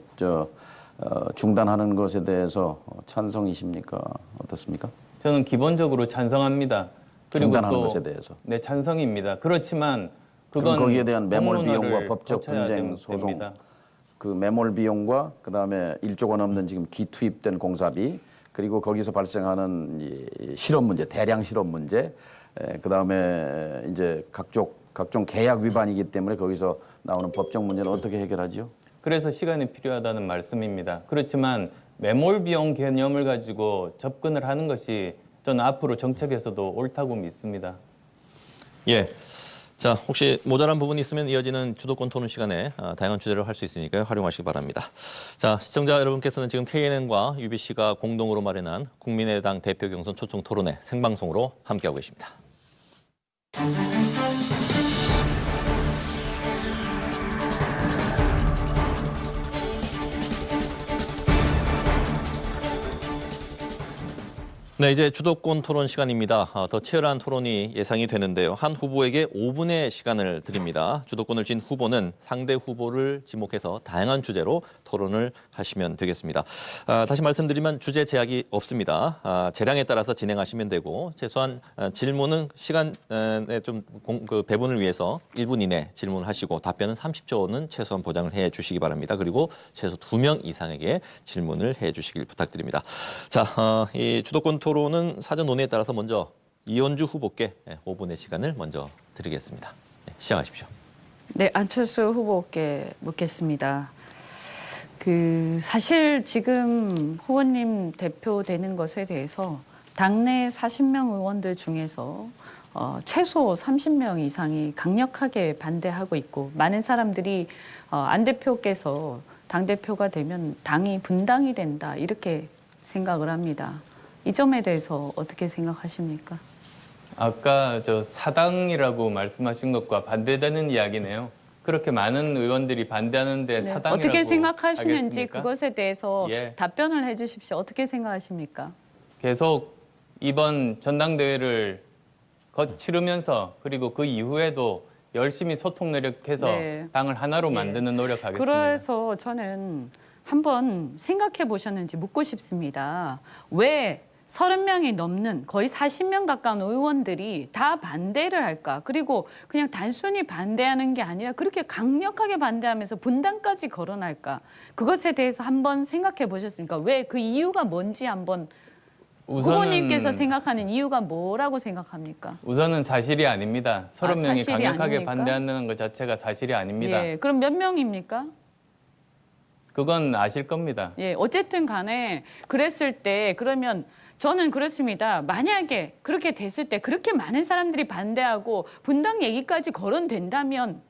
중단하는 것에 대해서 찬성이십니까? 어떻습니까? 저는 기본적으로 찬성합니다. 그리고 중단하는 또 것에 대해서. 네, 찬성입니다. 그렇지만 그럼 그건 거기에 대한 매몰 비용과 공론화를 법적 거쳐야 분쟁 소송 됩니다. 그 매몰 비용과 그다음에 1조 원 넘는 지금 기투입된 공사비 그리고 거기서 발생하는 이 실업 문제, 대량 실업 문제, 그다음에 이제 각종 계약 위반이기 때문에 거기서 나오는 법적 문제는 어떻게 해결하지요? 그래서 시간이 필요하다는 말씀입니다. 그렇지만 매몰 비용 개념을 가지고 접근을 하는 것이 저는 앞으로 정책에서도 옳다고 믿습니다. 예. 자, 혹시 모자란 부분이 있으면 이어지는 주도권 토론 시간에 다양한 주제를 할 수 있으니까요. 활용하시기 바랍니다. 자, 시청자 여러분께서는 지금 KNN과 UBC가 공동으로 마련한 국민의당 대표 경선 초청 토론회 생방송으로 함께하고 계십니다. 네, 이제 주도권 토론 시간입니다. 더 치열한 토론이 예상이 되는데요. 한 후보에게 5분의 시간을 드립니다. 주도권을 쥔 후보는 상대 후보를 지목해서 다양한 주제로 토론을 하시면 되겠습니다. 다시 말씀드리면 주제 제약이 없습니다. 재량에 따라서 진행하시면 되고 최소한 질문은 시간에 좀 배분을 위해서 1분 이내 질문하시고 답변은 30초는 최소한 보장을 해 주시기 바랍니다. 그리고 최소 2명 이상에게 질문을 해 주시길 부탁드립니다. 자, 이 주도권 토론은 사전 논의에 따라서 먼저 이현주 후보께 5분의 시간을 먼저 드리겠습니다. 네, 시작하십시오. 네, 안철수 후보께 묻겠습니다. 사실 지금 후보님 대표되는 것에 대해서 당내 40명 의원들 중에서 최소 30명 이상이 강력하게 반대하고 있고 많은 사람들이 안 대표께서 당대표가 되면 당이 분당이 된다 이렇게 생각을 합니다. 이 점에 대해서 어떻게 생각하십니까? 아까 저 사당이라고 말씀하신 것과 반대되는 이야기네요. 그렇게 많은 의원들이 반대하는데 사당이라고 어떻게 생각하시는지 하겠습니까? 그것에 대해서 예. 답변을 해주십시오. 어떻게 생각하십니까? 계속 이번 전당대회를 치르면서 그리고 그 이후에도 열심히 소통 노력해서 네. 당을 하나로 예. 만드는 노력하겠습니다. 그래서 저는 한번 생각해 보셨는지 묻고 싶습니다. 왜 30명이 넘는 거의 40명 가까운 의원들이 다 반대를 할까? 그리고 그냥 단순히 반대하는 게 아니라 그렇게 강력하게 반대하면서 분당까지 거론할까? 그것에 대해서 한번 생각해 보셨습니까? 왜 그 이유가 뭔지 한번 후보님께서 생각하는 이유가 뭐라고 생각합니까? 우선은 사실이 아닙니다. 30명이 사실이 강력하게 아닙니까? 반대한다는 것 자체가 사실이 아닙니다. 예, 그럼 몇 명입니까? 그건 아실 겁니다. 예, 어쨌든 간에 그랬을 때 그러면 저는 그렇습니다. 만약에 그렇게 됐을 때 그렇게 많은 사람들이 반대하고 분당 얘기까지 거론된다면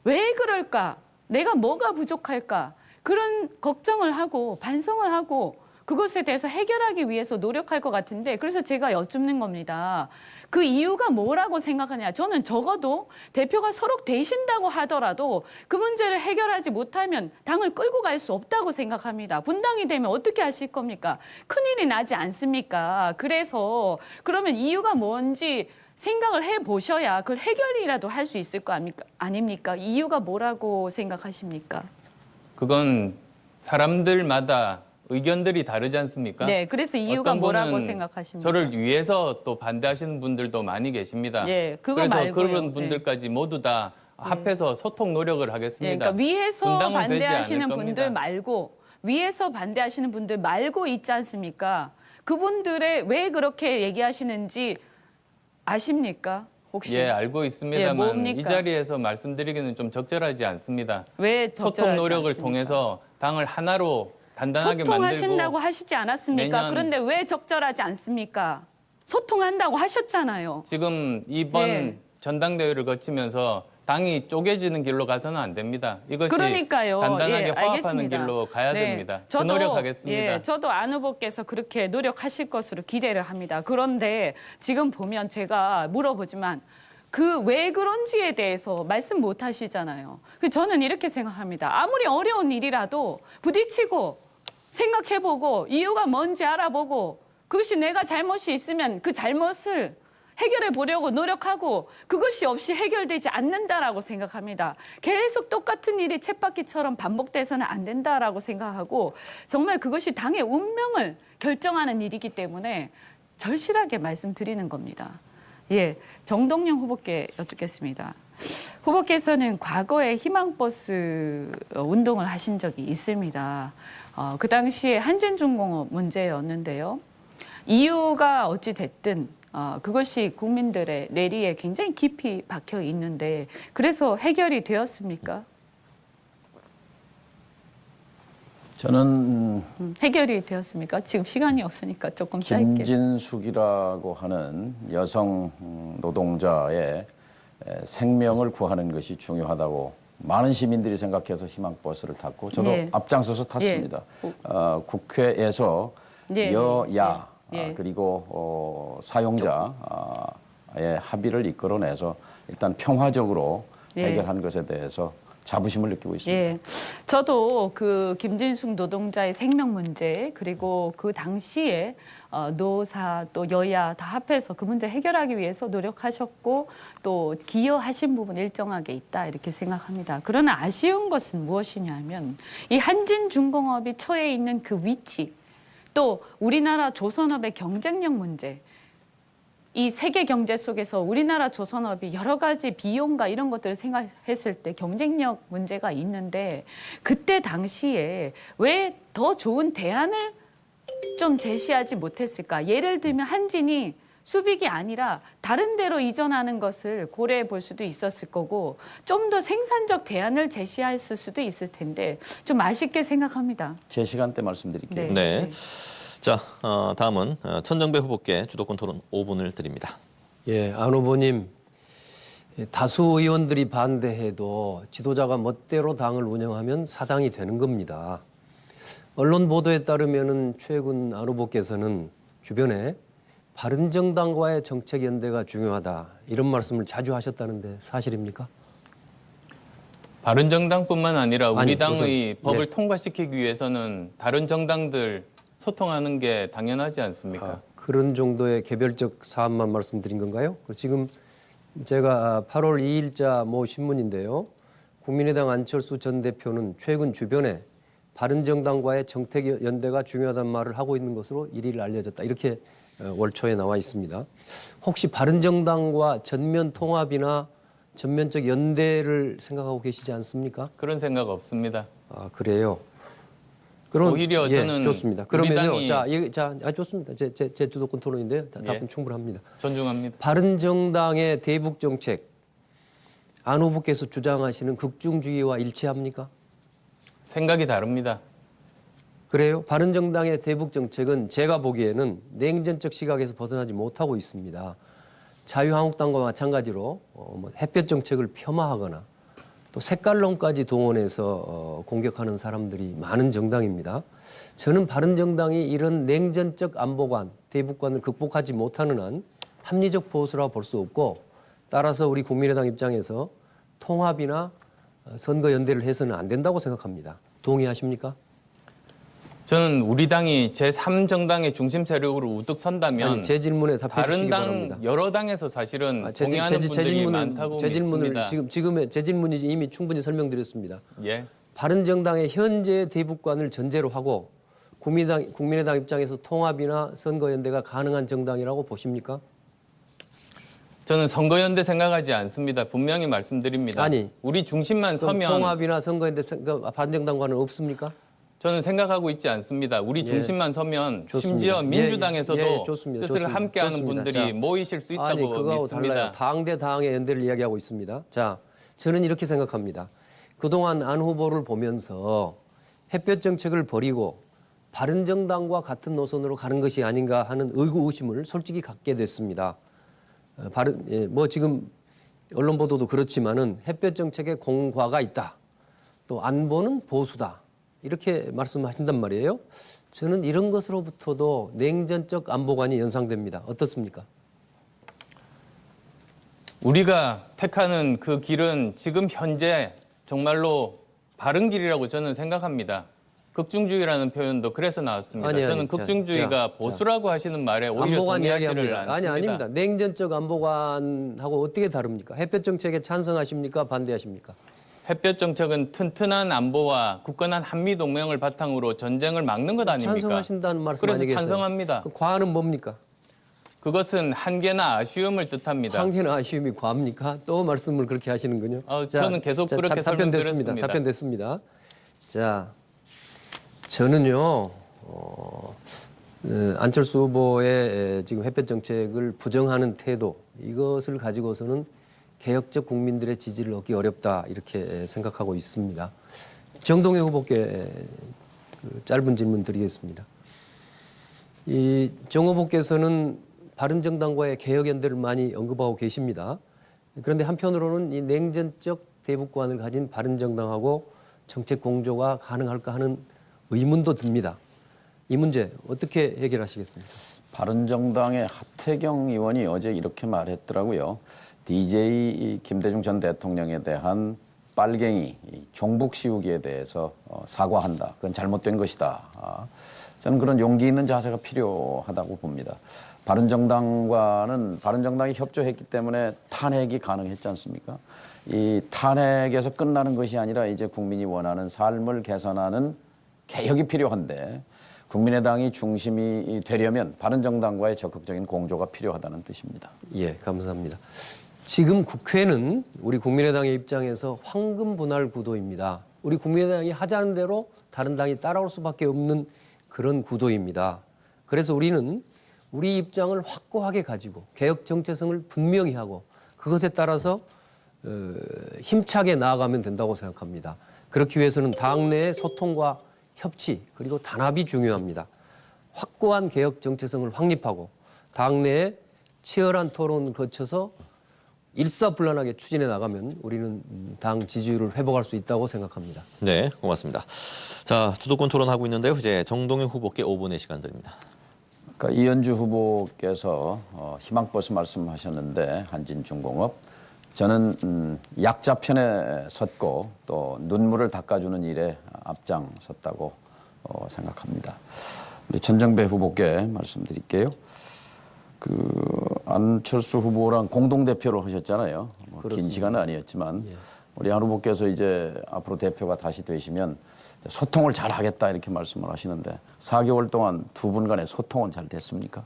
왜 그럴까? 내가 뭐가 부족할까? 그런 걱정을 하고 반성을 하고 그것에 대해서 해결하기 위해서 노력할 것 같은데 그래서 제가 여쭙는 겁니다. 그 이유가 뭐라고 생각하냐. 저는 적어도 대표가 서록되신다고 하더라도 그 문제를 해결하지 못하면 당을 끌고 갈 수 없다고 생각합니다. 분당이 되면 어떻게 하실 겁니까? 큰일이 나지 않습니까? 그래서 그러면 이유가 뭔지 생각을 해보셔야 그걸 해결이라도 할 수 있을 거 아닙니까? 이유가 뭐라고 생각하십니까? 그건 사람들마다 의견들이 다르지 않습니까? 네, 그래서 이유가 어떤 뭐라고 분은 생각하십니까? 저를 위해서 또 반대하시는 분들도 많이 계십니다. 예, 그거 그래서 말고요. 그런 분들까지 모두 다 합해서 소통 노력을 예, 하겠습니다. 그러니까 위에서 분당은 되지 반대하시는 않을 분들 겁니다. 말고 위에서 반대하시는 분들 말고 있지 않습니까? 그분들의 왜 그렇게 얘기하시는지 아십니까? 혹시 예, 알고 예, 있습니다만 뭡니까? 이 자리에서 말씀드리기는 좀 적절하지 않습니다. 왜 소통 적절하지 노력을 않습니까? 통해서 당을 하나로 단단하게 소통하신다고 만들고 하시지 않았습니까? 매년- 그런데 왜 적절하지 않습니까? 소통한다고 하셨잖아요. 지금 이번 예. 전당대회를 거치면서 당이 쪼개지는 길로 가서는 안 됩니다. 이것이 그러니까요. 단단하게 예, 화합하는 알겠습니다. 길로 가야 네, 됩니다. 그 저도, 노력하겠습니다. 예, 저도 안 후보께서 그렇게 노력하실 것으로 기대를 합니다. 그런데 지금 보면 제가 물어보지만 그 왜 그런지에 대해서 말씀 못 하시잖아요. 저는 이렇게 생각합니다. 아무리 어려운 일이라도 부딪히고 생각해보고 이유가 뭔지 알아보고 그것이 내가 잘못이 있으면 그 잘못을 해결해 보려고 노력하고 그것이 없이 해결되지 않는다라고 생각합니다. 계속 똑같은 일이 쳇바퀴처럼 반복돼서는 안 된다라고 생각하고 정말 그것이 당의 운명을 결정하는 일이기 때문에 절실하게 말씀드리는 겁니다. 예, 정동영 후보께 여쭙겠습니다. 후보께서는 과거에 희망버스 운동을 하신 적이 있습니다. 그 당시에 한진중공업 문제였는데요. 이유가 어찌 됐든 그것이 국민들의 뇌리에 굉장히 깊이 박혀 있는데 그래서 해결이 되었습니까? 저는 해결이 되었습니까? 지금 시간이 없으니까 조금 짧게. 김진숙이라고 하는 여성 노동자의 생명을 구하는 것이 중요하다고 많은 시민들이 생각해서 희망버스를 탔고 저도 예. 앞장서서 탔습니다. 국회에서 예, 여야 예, 예. 그리고 사용자의 합의를 이끌어내서 일단 평화적으로 예. 해결한 것에 대해서 자부심을 느끼고 있습니다. 예, 저도 그 김진숙 노동자의 생명 문제 그리고 그 당시에 노사 또 여야 다 합해서 그 문제 해결하기 위해서 노력하셨고 또 기여하신 부분 일정하게 있다 이렇게 생각합니다. 그러나 아쉬운 것은 무엇이냐면 이 한진중공업이 처해 있는 그 위치 또 우리나라 조선업의 경쟁력 문제 이 세계 경제 속에서 우리나라 조선업이 여러 가지 비용과 이런 것들을 생각했을 때 경쟁력 문제가 있는데 그때 당시에 왜 더 좋은 대안을 좀 제시하지 못했을까? 예를 들면 한진이 수빅이 아니라 다른 데로 이전하는 것을 고려해 볼 수도 있었을 거고 좀 더 생산적 대안을 제시했을 수도 있을 텐데 좀 아쉽게 생각합니다. 제 시간 때 말씀드릴게요. 네. 자, 다음은 천정배 후보께 주도권 토론 5분을 드립니다. 예, 안 후보님, 다수 의원들이 반대해도 지도자가 멋대로 당을 운영하면 사당이 되는 겁니다. 언론 보도에 따르면은 최근 안 후보께서는 주변에 바른정당과의 정책 연대가 중요하다 이런 말씀을 자주 하셨다는데 사실입니까? 바른정당뿐만 아니라 우리 아니, 당의 우선, 법을 예. 통과시키기 위해서는 다른 정당들 소통하는 게 당연하지 않습니까? 그런 정도의 개별적 사안만 말씀드린 건가요? 지금 제가 8월 2일자 모 신문인데요. 국민의당 안철수 전 대표는 최근 주변에 바른정당과의 정책 연대가 중요하다는 말을 하고 있는 것으로 일일 알려졌다. 이렇게 월초에 나와 있습니다. 혹시 바른정당과 전면 통합이나 전면적 연대를 생각하고 계시지 않습니까? 그런 생각 없습니다. 아, 그래요. 그럼 오히려 예, 저는 좋습니다. 우리 그러면요, 당이- 좋습니다. 제 주도권 토론인데요. 답변 예. 충분합니다. 존중합니다. 바른정당의 대북 정책 안 후보께서 주장하시는 극중주의와 일치합니까? 생각이 다릅니다. 그래요? 바른정당의 대북 정책은 제가 보기에는 냉전적 시각에서 벗어나지 못하고 있습니다. 자유한국당과 마찬가지로 햇볕 정책을 폄하하거나 또 색깔론까지 동원해서 공격하는 사람들이 많은 정당입니다. 저는 바른정당이 이런 냉전적 안보관, 대북관을 극복하지 못하는 한 합리적 보수라 볼 수 없고, 따라서 우리 국민의당 입장에서 통합이나 선거연대를 해서는 안 된다고 생각합니다. 동의하십니까? 저는 우리 당이 제3정당의 중심 세력으로 우뚝 선다면 아니, 제 질문에 답해 주시기 다른 바랍니다. 당 여러 당에서 사실은 제 동의하는 분들이 많다고 믿습니다. 제 질문이 이미 충분히 설명드렸습니다. 예. 바른정당의 현재 대북관을 전제로 하고 국민의당 입장에서 통합이나 선거연대가 가능한 정당이라고 보십니까? 저는 선거연대 생각하지 않습니다. 분명히 말씀드립니다. 아니, 우리 중심만 그럼 서면 통합이나 선거연대 바른정당과는 없습니까? 저는 생각하고 있지 않습니다. 우리 중심만 서면 좋습니다. 심지어 민주당에서도 예, 좋습니다. 뜻을 좋습니다. 함께하는 좋습니다. 분들이 자, 모이실 수 있다고 아니, 그거하고 믿습니다. 달라요. 당 대 당의 연대를 이야기하고 있습니다. 자, 저는 이렇게 생각합니다. 그동안 안 후보를 보면서 햇볕 정책을 버리고 바른정당과 같은 노선으로 가는 것이 아닌가 하는 의구의심을 솔직히 갖게 됐습니다. 뭐 지금 언론 보도도 그렇지만은 햇볕 정책에 공과가 있다. 또 안보는 보수다. 이렇게 말씀하신단 말이에요. 저는 이런 것으로부터도 냉전적 안보관이 연상됩니다. 어떻습니까? 우리가 택하는 그 길은 지금 현재 정말로 바른 길이라고 저는 생각합니다. 극중주의라는 표현도 그래서 나왔습니다. 아니, 저는 극중주의가 보수라고 하시는 말에 오히려 안보관 동의하지를 이야기합니다. 않습니다. 아닙니다. 냉전적 안보관하고 어떻게 다릅니까? 햇볕 정책에 찬성하십니까? 반대하십니까? 햇볕 정책은 튼튼한 안보와 굳건한 한미 동맹을 바탕으로 전쟁을 막는 것 아닙니까? 찬성하신다는 말씀 그래서 아니겠어요? 찬성합니다. 그 과는 뭡니까? 그것은 한계나 아쉬움을 뜻합니다. 한계나 아쉬움이 과합니까? 또 말씀을 그렇게 하시는군요. 저는 계속 그렇게 설명드렸습니다. 답변됐습니다. 자, 저는요, 안철수 후보의 지금 햇볕 정책을 부정하는 태도, 이것을 가지고서는 개혁적 국민들의 지지를 얻기 어렵다, 이렇게 생각하고 있습니다. 정동영 후보께 짧은 질문 드리겠습니다. 이 정 후보께서는 바른정당과의 개혁연대를 많이 언급하고 계십니다. 그런데 한편으로는 이 냉전적 대북관을 가진 바른정당하고 정책 공조가 가능할까 하는 의문도 듭니다. 이 문제 어떻게 해결하시겠습니까? 바른정당의 하태경 의원이 어제 이렇게 말했더라고요. DJ 김대중 전 대통령에 대한 빨갱이 종북 씌우기에 대해서 사과한다. 그건 잘못된 것이다. 저는 그런 용기 있는 자세가 필요하다고 봅니다. 바른정당이 협조했기 때문에 탄핵이 가능했지 않습니까? 이 탄핵에서 끝나는 것이 아니라 이제 국민이 원하는 삶을 개선하는 개혁이 필요한데, 국민의당이 중심이 되려면 바른정당과의 적극적인 공조가 필요하다는 뜻입니다. 예, 감사합니다. 지금 국회는 우리 국민의당의 입장에서 황금 분할 구도입니다. 우리 국민의당이 하자는 대로 다른 당이 따라올 수밖에 없는 그런 구도입니다. 그래서 우리는 우리 입장을 확고하게 가지고 개혁 정체성을 분명히 하고 그것에 따라서 힘차게 나아가면 된다고 생각합니다. 그렇기 위해서는 당내의 소통과 협치 그리고 단합이 중요합니다. 확고한 개혁 정체성을 확립하고 당내에 치열한 토론을 거쳐서 일사불란하게 추진해 나가면 우리는 당 지지율을 회복할 수 있다고 생각합니다. 네, 고맙습니다. 자, 주도권 토론하고 있는데요. 이제 정동영 후보께 5분의 시간 드립니다. 그러니까 이현주 후보께서 희망버스 말씀하셨는데 한진중공업, 저는 약자 편에 섰고 또 눈물을 닦아주는 일에 앞장섰다고 생각합니다. 우리 천정배 후보께 말씀드릴게요. 안철수 후보랑 공동대표를 하셨잖아요. 긴 시간은 아니었지만 우리 안 후보께서 이제 앞으로 대표가 다시 되시면 소통을 잘 하겠다 이렇게 말씀을 하시는데 4개월 동안 두 분 간의 소통은 잘 됐습니까?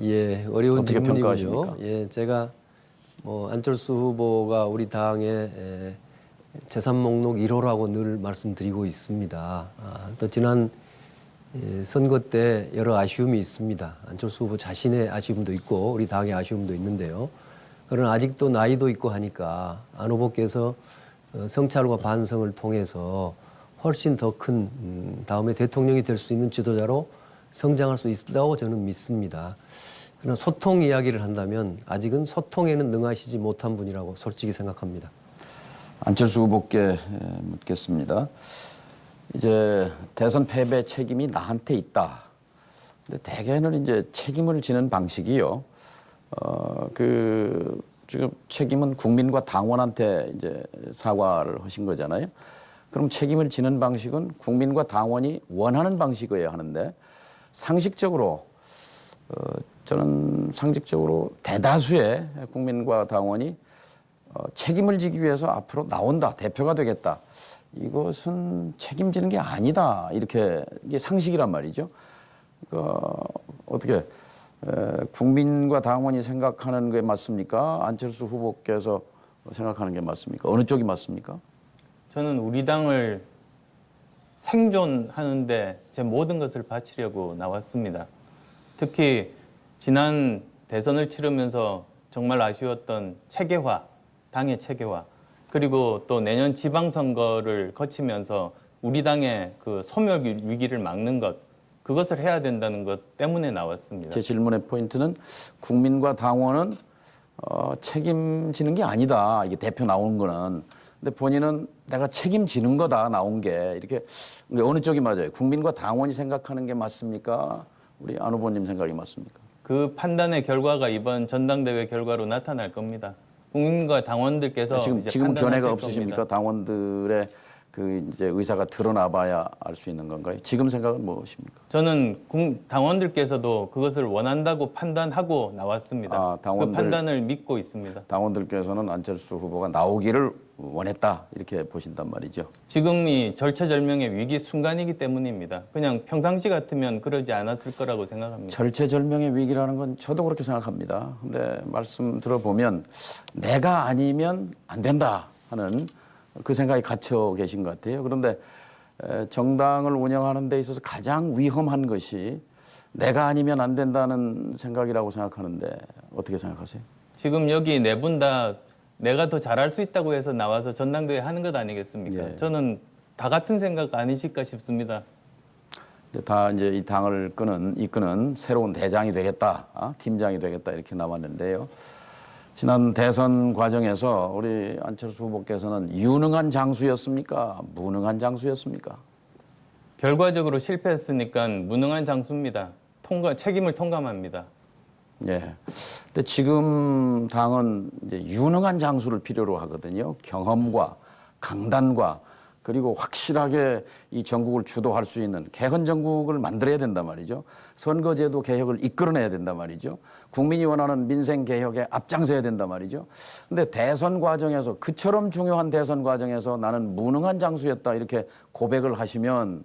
예, 어려운 어떻게 질문이군요. 평가하십니까? 예, 제가 안철수 후보가 우리 당의 재산 목록 1호라고 늘 말씀드리고 있습니다. 또 지난 선거 때 여러 아쉬움이 있습니다. 안철수 후보 자신의 아쉬움도 있고 우리 당의 아쉬움도 있는데요. 그러나 아직도 나이도 있고 하니까 안 후보께서 성찰과 반성을 통해서 훨씬 더 큰 다음에 대통령이 될 수 있는 지도자로 성장할 수 있다고 저는 믿습니다. 그러나 소통 이야기를 한다면 아직은 소통에는 능하시지 못한 분이라고 솔직히 생각합니다. 안철수 후보께 묻겠습니다. 이제 대선 패배 책임이 나한테 있다. 근데 대개는 이제 책임을 지는 방식이요. 지금 책임은 국민과 당원한테 이제 사과를 하신 거잖아요. 그럼 책임을 지는 방식은 국민과 당원이 원하는 방식이어야 하는데 상식적으로 저는 상식적으로 대다수의 국민과 당원이 책임을 지기 위해서 앞으로 나온다, 대표가 되겠다. 이것은 책임지는 게 아니다. 이렇게 이게 상식이란 말이죠. 그러니까 어떻게 국민과 당원이 생각하는 게 맞습니까? 안철수 후보께서 생각하는 게 맞습니까? 어느 쪽이 맞습니까? 저는 우리 당을 생존하는데 제 모든 것을 바치려고 나왔습니다. 특히 지난 대선을 치르면서 정말 아쉬웠던 체계화, 당의 체계화, 그리고 또 내년 지방선거를 거치면서 우리 당의 그 소멸 위기를 막는 것, 그것을 해야 된다는 것 때문에 나왔습니다. 제 질문의 포인트는 국민과 당원은 책임지는 게 아니다. 이게 대표 나온 거는. 근데 본인은 내가 책임지는 거다 나온 게 이렇게 어느 쪽이 맞아요? 국민과 당원이 생각하는 게 맞습니까? 우리 안 후보님 생각이 맞습니까? 그 판단의 결과가 이번 전당대회 결과로 나타날 겁니다. 국민과 당원들께서 지금 이제 변화가 판단하실 없으십니까? 겁니다. 당원들의 그 이제 의사가 드러나봐야 알 수 있는 건가요? 지금 생각은 무엇입니까? 저는 당원들께서도 그것을 원한다고 판단하고 나왔습니다. 그 판단을 믿고 있습니다. 당원들께서는 안철수 후보가 나오기를 원했다 이렇게 보신단 말이죠. 지금이 절체절명의 위기 순간이기 때문입니다. 그냥 평상시 같으면 그러지 않았을 거라고 생각합니다. 절체절명의 위기라는 건 저도 그렇게 생각합니다. 근데 말씀 들어보면 내가 아니면 안 된다 하는 그 생각이 갇혀 계신 것 같아요. 그런데 정당을 운영하는 데 있어서 가장 위험한 것이 내가 아니면 안 된다는 생각이라고 생각하는데 어떻게 생각하세요? 지금 여기 네 분 다 내가 더 잘할 수 있다고 해서 나와서 전당대회 하는 것 아니겠습니까? 예. 저는 다 같은 생각 아니실까 싶습니다. 다 이제 이 당을 이끄는 새로운 대장이 되겠다, 팀장이 되겠다 이렇게 나왔는데요. 지난 대선 과정에서 우리 안철수 후보께서는 유능한 장수였습니까? 무능한 장수였습니까? 결과적으로 실패했으니까 무능한 장수입니다. 책임을 통감합니다. 예. 근데 지금 당은 이제 유능한 장수를 필요로 하거든요. 경험과 강단과 그리고 확실하게 이 전국을 주도할 수 있는 개헌 전국을 만들어야 된단 말이죠. 선거제도 개혁을 이끌어내야 된단 말이죠. 국민이 원하는 민생 개혁에 앞장서야 된단 말이죠. 근데 대선 과정에서 그처럼 중요한 대선 과정에서 나는 무능한 장수였다 이렇게 고백을 하시면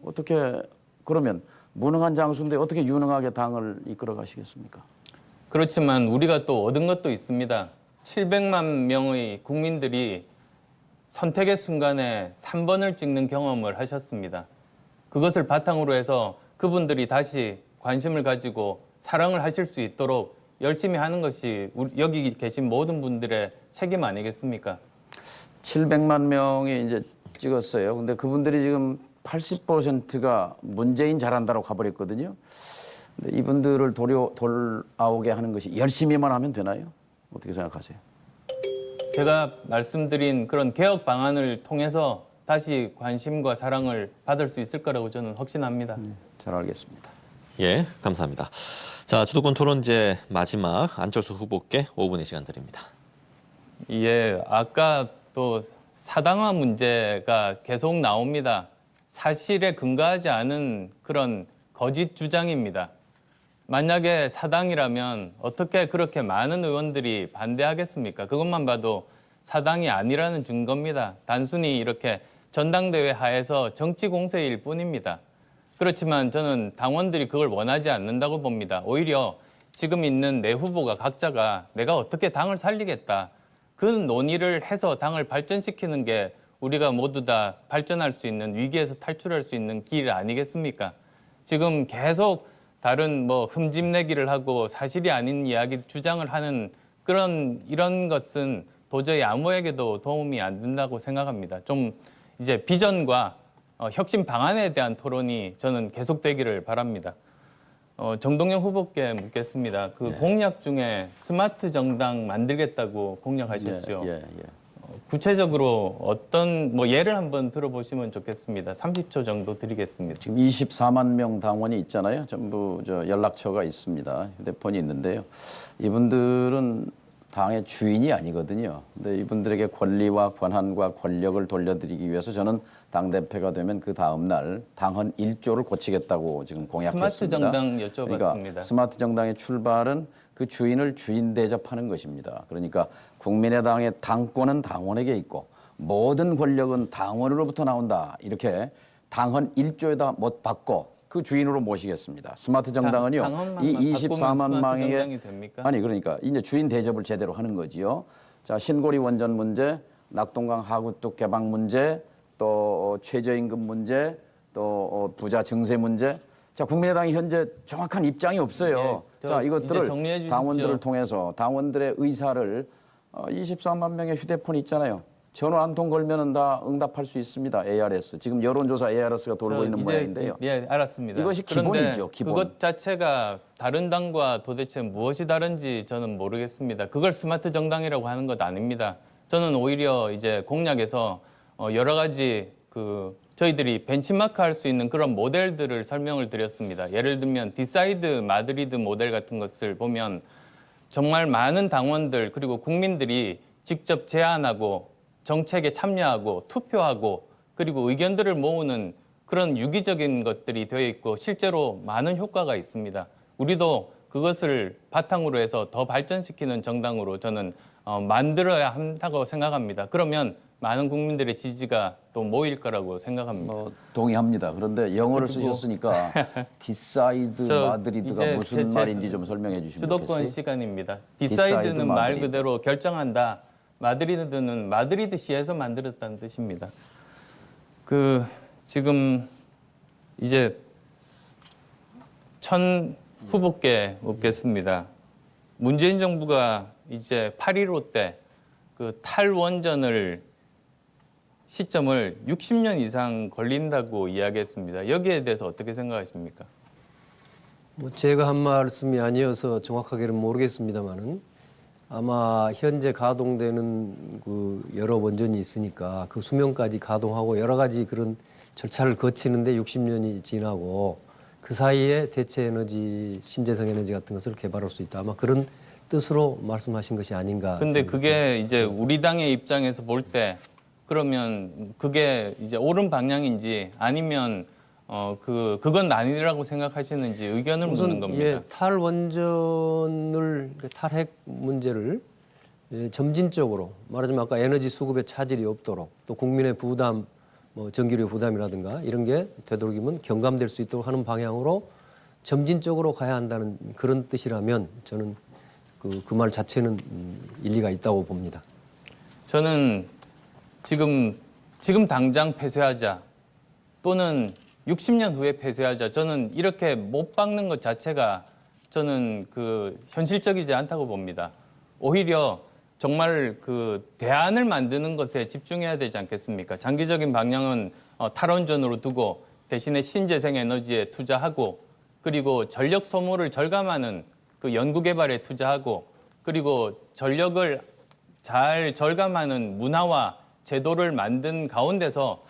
어떻게 그러면 무능한 장수인데 어떻게 유능하게 당을 이끌어 가시겠습니까? 그렇지만 우리가 또 얻은 것도 있습니다. 700만 명의 국민들이 선택의 순간에 3번을 찍는 경험을 하셨습니다. 그것을 바탕으로 해서 그분들이 다시 관심을 가지고 사랑을 하실 수 있도록 열심히 하는 것이 여기 계신 모든 분들의 책임 아니겠습니까? 700만 명이 이제 찍었어요. 근데 그분들이 지금 80%가 문재인 잘한다고 가버렸거든요. 근데 이분들을 돌아오게 하는 것이 열심히만 하면 되나요? 어떻게 생각하세요? 제가 말씀드린 그런 개혁 방안을 통해서 다시 관심과 사랑을 받을 수 있을 거라고 저는 확신합니다. 잘 알겠습니다. 예, 감사합니다. 자, 주도권 토론제 마지막 안철수 후보께 5분의 시간 드립니다. 예, 아까 또 사당화 문제가 계속 나옵니다. 사실에 근거하지 않은 그런 거짓 주장입니다. 만약에 사당이라면 어떻게 그렇게 많은 의원들이 반대하겠습니까? 그것만 봐도 사당이 아니라는 증거입니다. 단순히 이렇게 전당대회 하에서 정치 공세일 뿐입니다. 그렇지만 저는 당원들이 그걸 원하지 않는다고 봅니다. 오히려 지금 있는 네 후보가 각자가 내가 어떻게 당을 살리겠다. 그 논의를 해서 당을 발전시키는 게 우리가 모두 다 발전할 수 있는 위기에서 탈출할 수 있는 길 아니겠습니까? 지금 계속 다른 흠집내기를 하고 사실이 아닌 이야기 주장을 하는 이런 것은 도저히 아무에게도 도움이 안 된다고 생각합니다. 좀 이제 비전과 혁신 방안에 대한 토론이 저는 계속되기를 바랍니다. 정동영 후보께 묻겠습니다. 그 공약 중에 스마트 정당 만들겠다고 공약하셨죠. 예. 구체적으로 어떤 뭐 예를 한번 들어보시면 좋겠습니다. 30초 정도 드리겠습니다. 지금 24만 명 당원이 있잖아요. 전부 연락처가 있습니다. 휴대폰이 있는데요. 이분들은 당의 주인이 아니거든요. 근데 이분들에게 권리와 권한과 권력을 돌려드리기 위해서 저는 당대표가 되면 그 다음 날 당헌 1조를 고치겠다고 지금 공약했습니다. 스마트 정당 여쭤봤습니다. 그러니까 스마트 정당의 출발은 그 주인을 주인 대접하는 것입니다. 그러니까 국민의당의 당권은 당원에게 있고 모든 권력은 당원으로부터 나온다. 이렇게 당헌 1조에다 못 받고 그 주인으로 모시겠습니다. 스마트 정당은요. 당헌만 이 바꾸면 24만 스마트 명의 정당이 됩니까? 아니 그러니까 이제 주인 대접을 제대로 하는 거지요. 자, 신고리 원전 문제, 낙동강 하구뚝 개방 문제, 또 최저임금 문제, 또 부자 증세 문제. 자, 국민의당이 현재 정확한 입장이 없어요. 예, 자, 이제 이것들을 정리해 주십시오. 당원들을 통해서 당원들의 의사를 24만 명의 휴대폰이 있잖아요. 전화 한 통 걸면은 다 응답할 수 있습니다. ARS. 지금 여론조사 ARS가 돌고 있는 모양인데요. 예, 알았습니다. 이것이 그런데 기본이죠, 기본. 그것 자체가 다른 당과 도대체 무엇이 다른지 저는 모르겠습니다. 그걸 스마트 정당이라고 하는 것 아닙니다. 저는 오히려 이제 공약에서 여러 가지 저희들이 벤치마크 할 수 있는 그런 모델들을 설명을 드렸습니다. 예를 들면 디사이드 마드리드 모델 같은 것을 보면 정말 많은 당원들 그리고 국민들이 직접 제안하고 정책에 참여하고 투표하고 그리고 의견들을 모으는 그런 유기적인 것들이 되어 있고 실제로 많은 효과가 있습니다. 우리도 그것을 바탕으로 해서 더 발전시키는 정당으로 저는 만들어야 한다고 생각합니다. 그러면 많은 국민들의 지지가 또 모일 거라고 생각합니다. 동의합니다. 그런데 영어를 쓰셨으니까 디사이드 마드리드가 이제 무슨 말인지 좀 설명해 주시면 주도권 좋겠어요. 시간입니다. 디사이드 디사이드는 말 마드리드. 그대로 결정한다. 마드리드는 마드리드시에서 만들었다는 뜻입니다. 지금 이제 천 후보께 묻겠습니다. 문재인 정부가 이제 8.15 때 그 탈원전을 시점을 60년 이상 걸린다고 이야기했습니다. 여기에 대해서 어떻게 생각하십니까? 뭐 제가 한 말씀이 아니어서 정확하게는 모르겠습니다만은 아마 현재 가동되는 그 여러 원전이 있으니까 그 수명까지 가동하고 여러 가지 그런 절차를 거치는데 60년이 지나고 그 사이에 대체 에너지, 신재생 에너지 같은 것을 개발할 수 있다. 아마 그런 뜻으로 말씀하신 것이 아닌가. 근데 그게 이제 우리 당의 입장에서 볼 때 그러면 그게 이제 옳은 방향인지 아니면 그건 아니라고 생각하시는지 의견을 묻는 겁니다. 예, 탈원전을 탈핵 문제를 점진적으로 말하자면 아까 에너지 수급에 차질이 없도록 또 국민의 부담, 뭐 전기료 부담이라든가 이런 게 되도록이면 경감될 수 있도록 하는 방향으로 점진적으로 가야 한다는 그런 뜻이라면 저는 그 말 자체는 일리가 있다고 봅니다. 저는 지금 당장 폐쇄하자 또는 60년 후에 폐쇄하자 저는 이렇게 못 박는 것 자체가 저는 현실적이지 않다고 봅니다. 오히려 정말 대안을 만드는 것에 집중해야 되지 않겠습니까? 장기적인 방향은 탈원전으로 두고 대신에 신재생 에너지에 투자하고 그리고 전력 소모를 절감하는 연구 개발에 투자하고 그리고 전력을 잘 절감하는 문화와 제도를 만든 가운데서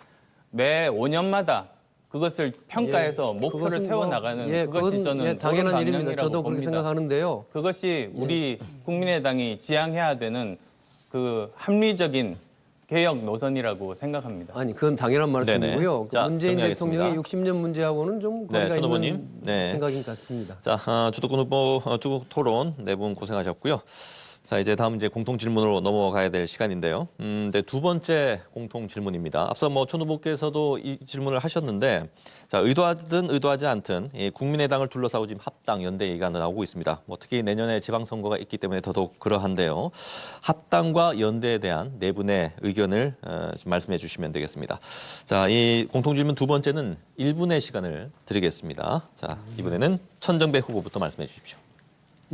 매 5년마다 그것을 평가해서 목표를 세워나가는 그것이 저는 당연한 옳은 일입니다. 방향이라고 저도 그렇게 봅니다. 생각하는데요. 그것이 우리 국민의당이 지향해야 되는 합리적인 개혁 노선이라고 생각합니다. 아니 그건 당연한 말씀이고요. 네네. 자, 문재인 정리하겠습니다. 대통령의 60년 문제하고는 좀 거리가 손 있는 후보님. 네. 생각인 것 같습니다. 자, 주도권 후보 쭉 토론 네 분 고생하셨고요. 자, 이제 다음 공통 질문으로 넘어가야 될 시간인데요. 네, 두 번째 공통 질문입니다. 앞서 촌 후보께서도 이 질문을 하셨는데, 자, 의도하든 의도하지 않든 국민의당을 둘러싸고 지금 합당 연대 얘기가 나오고 있습니다. 특히 내년에 지방선거가 있기 때문에 더더욱 그러한데요. 합당과 연대에 대한 네 분의 의견을 좀 말씀해 주시면 되겠습니다. 자, 이 공통 질문 두 번째는 1분의 시간을 드리겠습니다. 자, 이번에는 천정배 후보부터 말씀해 주십시오.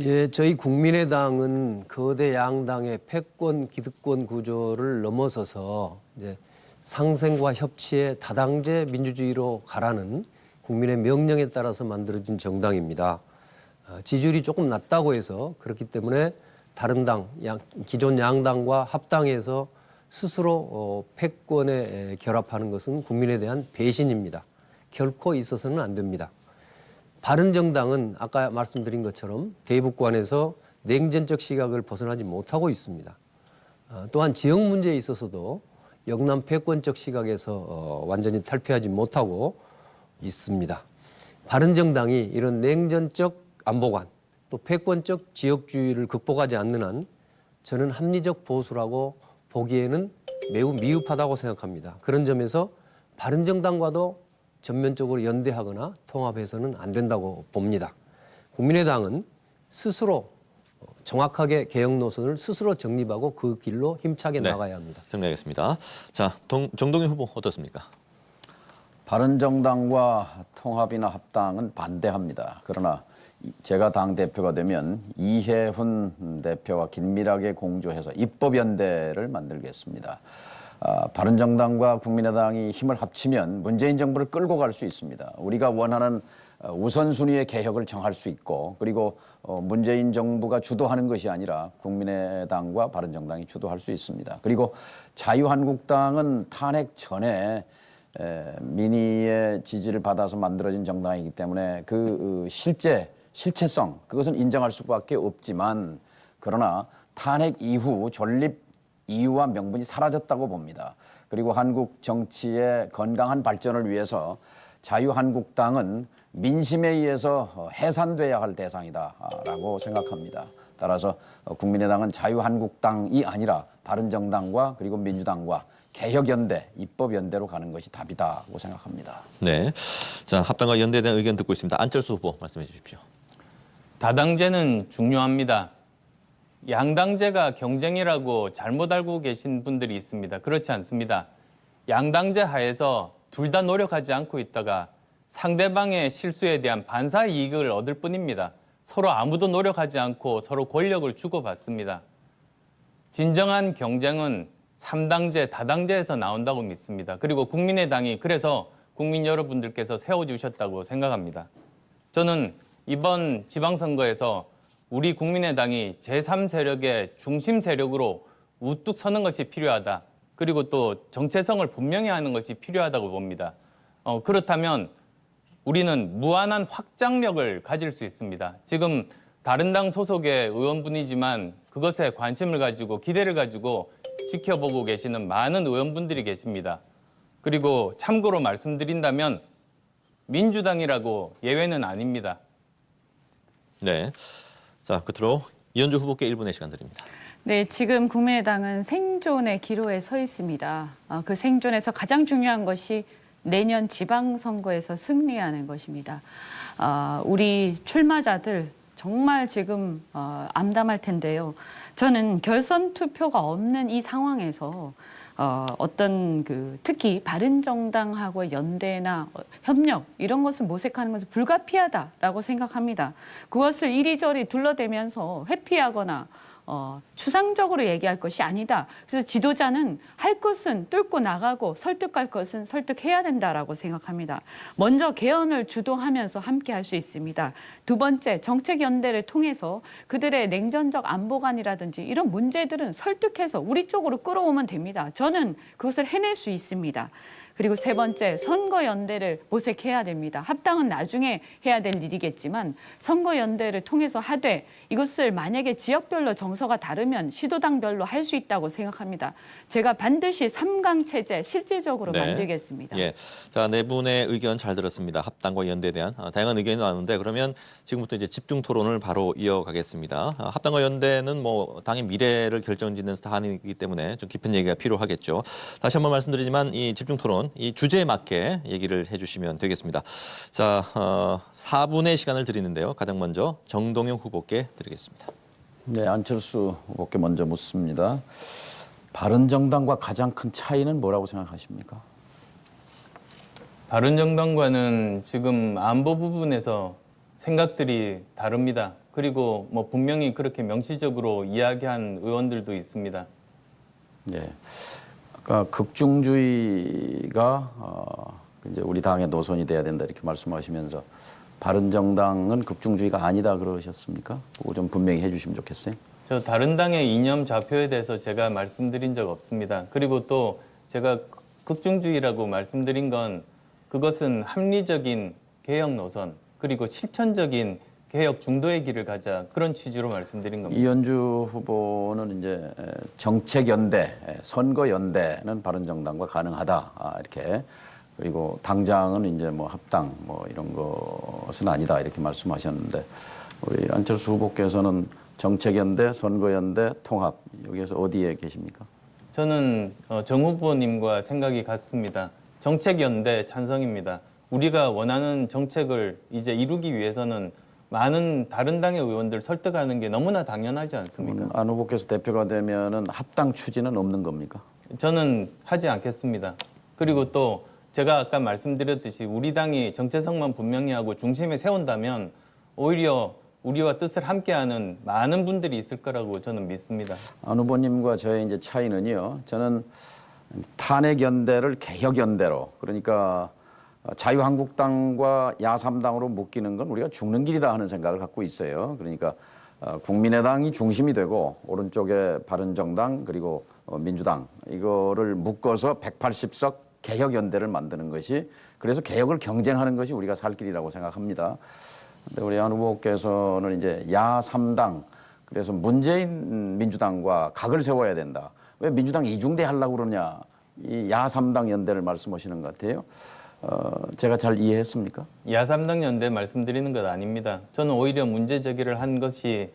예, 저희 국민의당은 거대 양당의 패권 기득권 구조를 넘어서서 이제 상생과 협치의 다당제 민주주의로 가라는 국민의 명령에 따라서 만들어진 정당입니다. 지지율이 조금 낮다고 해서 그렇기 때문에 다른 당, 기존 양당과 합당해서 스스로 패권에 결합하는 것은 국민에 대한 배신입니다. 결코 있어서는 안 됩니다. 바른정당은 아까 말씀드린 것처럼 대북관에서 냉전적 시각을 벗어나지 못하고 있습니다. 또한 지역 문제에 있어서도 영남 패권적 시각에서 완전히 탈피하지 못하고 있습니다. 바른정당이 이런 냉전적 안보관 또 패권적 지역주의를 극복하지 않는 한 저는 합리적 보수라고 보기에는 매우 미흡하다고 생각합니다. 그런 점에서 바른정당과도 전면적으로 연대하거나 통합해서는 안 된다고 봅니다. 국민의당은 스스로 정확하게 개혁 노선을 스스로 정립하고 그 길로 힘차게 네. 나가야 합니다. 정리하겠습니다. 자, 정동영 후보 어떻습니까? 바른정당과 통합이나 합당은 반대합니다. 그러나 제가 당대표가 되면 이해훈 대표와 긴밀하게 공조해서 입법연대를 만들겠습니다. 바른정당과 국민의당이 힘을 합치면 문재인 정부를 끌고 갈 수 있습니다. 우리가 원하는 우선순위의 개혁을 정할 수 있고 그리고 문재인 정부가 주도하는 것이 아니라 국민의당과 바른정당이 주도할 수 있습니다. 그리고 자유한국당은 탄핵 전에 민의의 지지를 받아서 만들어진 정당이기 때문에 그 실체성 그것은 인정할 수밖에 없지만 그러나 탄핵 이후 존립 이유와 명분이 사라졌다고 봅니다. 그리고 한국 정치의 건강한 발전을 위해서 자유한국당은 민심에 의해서 해산돼야 할 대상이다라고 생각합니다. 따라서 국민의당은 자유한국당이 아니라 바른정당과 그리고 민주당과 개혁연대, 입법연대로 가는 것이 답이다고 생각합니다. 네. 자, 합당과 연대에 대한 의견 듣고 있습니다. 안철수 후보 말씀해 주십시오. 다당제는 중요합니다. 양당제가 경쟁이라고 잘못 알고 계신 분들이 있습니다. 그렇지 않습니다. 양당제 하에서 둘 다 노력하지 않고 있다가 상대방의 실수에 대한 반사 이익을 얻을 뿐입니다. 서로 아무도 노력하지 않고 서로 권력을 주고받습니다. 진정한 경쟁은 3당제, 다당제에서 나온다고 믿습니다. 그리고 국민의당이 그래서 국민 여러분들께서 세워주셨다고 생각합니다. 저는 이번 지방선거에서 우리 국민의당이 제3세력의 중심 세력으로 우뚝 서는 것이 필요하다. 그리고 또 정체성을 분명히 하는 것이 필요하다고 봅니다. 그렇다면 우리는 무한한 확장력을 가질 수 있습니다. 지금 다른 당 소속의 의원분이지만 그것에 관심을 가지고 기대를 가지고 지켜보고 계시는 많은 의원분들이 계십니다. 그리고 참고로 말씀드린다면 민주당이라고 예외는 아닙니다. 네. 자, 끝으로 이현주 후보께 1분의 시간 드립니다. 네, 지금 국민의당은 생존의 기로에 서 있습니다. 그 생존에서 가장 중요한 것이 내년 지방선거에서 승리하는 것입니다. 우리 출마자들 정말 지금 암담할 텐데요. 저는 결선 투표가 없는 이 상황에서 어떤 특히 바른정당하고의 연대나 협력 이런 것을 모색하는 것은 불가피하다라고 생각합니다. 그것을 이리저리 둘러대면서 회피하거나 추상적으로 얘기할 것이 아니다. 그래서 지도자는 할 것은 뚫고 나가고 설득할 것은 설득해야 된다라고 생각합니다. 먼저 개헌을 주도하면서 함께 할 수 있습니다. 두 번째, 정책 연대를 통해서 그들의 냉전적 안보관이라든지 이런 문제들은 설득해서 우리 쪽으로 끌어오면 됩니다. 저는 그것을 해낼 수 있습니다. 그리고 세 번째, 선거연대를 모색해야 됩니다. 합당은 나중에 해야 될 일이겠지만 선거연대를 통해서 하되 이것을 만약에 지역별로 정서가 다르면 시도당별로 할 수 있다고 생각합니다. 제가 반드시 3강 체제 실질적으로 만들겠습니다. 예. 자, 네 분의 의견 잘 들었습니다. 합당과 연대에 대한 다양한 의견이 나왔는데 그러면 지금부터 이제 집중 토론을 바로 이어가겠습니다. 합당과 연대는 뭐 당의 미래를 결정짓는 사안이기 때문에 좀 깊은 얘기가 필요하겠죠. 다시 한번 말씀드리지만 이 집중 토론 이 주제에 맞게 얘기를 해주시면 되겠습니다. 자, 4분의 시간을 드리는데요. 가장 먼저 정동영 후보께 드리겠습니다. 네, 안철수 후보께 먼저 묻습니다. 바른정당과 가장 큰 차이는 뭐라고 생각하십니까? 바른정당과는 지금 안보 부분에서 생각들이 다릅니다. 그리고 뭐 분명히 그렇게 명시적으로 이야기한 의원들도 있습니다. 네. 아까 극중주의가 이제 우리 당의 노선이 돼야 된다 이렇게 말씀하시면서 바른정당은 극중주의가 아니다 그러셨습니까? 그거 좀 분명히 해주시면 좋겠어요. 저 다른 당의 이념 좌표에 대해서 제가 말씀드린 적 없습니다. 그리고 또 제가 극중주의라고 말씀드린 건 그것은 합리적인 개혁 노선 그리고 실천적인 개혁 중도의 길을 가자 그런 취지로 말씀드린 겁니다. 이현주 후보는 이제 정책연대, 선거연대는 바른정당과 가능하다 이렇게 그리고 당장은 이제 뭐 합당 뭐 이런 것은 아니다 이렇게 말씀하셨는데 우리 안철수 후보께서는 정책연대, 선거연대, 통합 여기에서 어디에 계십니까? 저는 정 후보님과 생각이 같습니다. 정책연대 찬성입니다. 우리가 원하는 정책을 이제 이루기 위해서는 많은 다른 당의 의원들 설득하는 게 너무나 당연하지 않습니까? 안 후보께서 대표가 되면은 합당 추진은 없는 겁니까? 저는 하지 않겠습니다. 그리고 또 제가 아까 말씀드렸듯이 우리 당이 정체성만 분명히 하고 중심에 세운다면 오히려 우리와 뜻을 함께하는 많은 분들이 있을 거라고 저는 믿습니다. 안 후보님과 저의 이제 차이는요. 저는 탄핵연대를 개혁연대로 그러니까 자유한국당과 야3당으로 묶이는 건 우리가 죽는 길이다 하는 생각을 갖고 있어요. 그러니까 국민의당이 중심이 되고 오른쪽에 바른정당 그리고 민주당 이거를 묶어서 180석 개혁연대를 만드는 것이 그래서 개혁을 경쟁하는 것이 우리가 살 길이라고 생각합니다. 근데 우리 안 후보께서는 이제 야3당 그래서 문재인 민주당과 각을 세워야 된다. 왜 민주당 이중대 하려고 그러냐. 이 야3당 연대를 말씀하시는 것 같아요. 제가 잘 이해했습니까? 야3당 연대 말씀드리는 것 아닙니다. 저는 오히려 문제 제기를 한 것이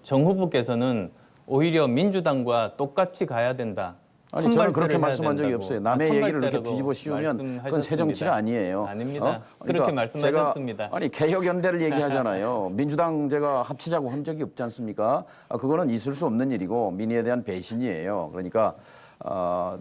정 후보께서는 오히려 민주당과 똑같이 가야 된다. 아니 저는 그렇게 선발대를 해야 말씀한 적이 된다고. 없어요. 남의 얘기를 이렇게 선발대라고 뒤집어 씌우면 그건 말씀하셨습니다. 새 정치가 아니에요. 아닙니다. 그렇게 말씀하셨습니다. 아니 개혁연대를 얘기하잖아요. 민주당 제가 합치자고 한 적이 없지 않습니까? 그거는 있을 수 없는 일이고 민의에 대한 배신이에요. 그러니까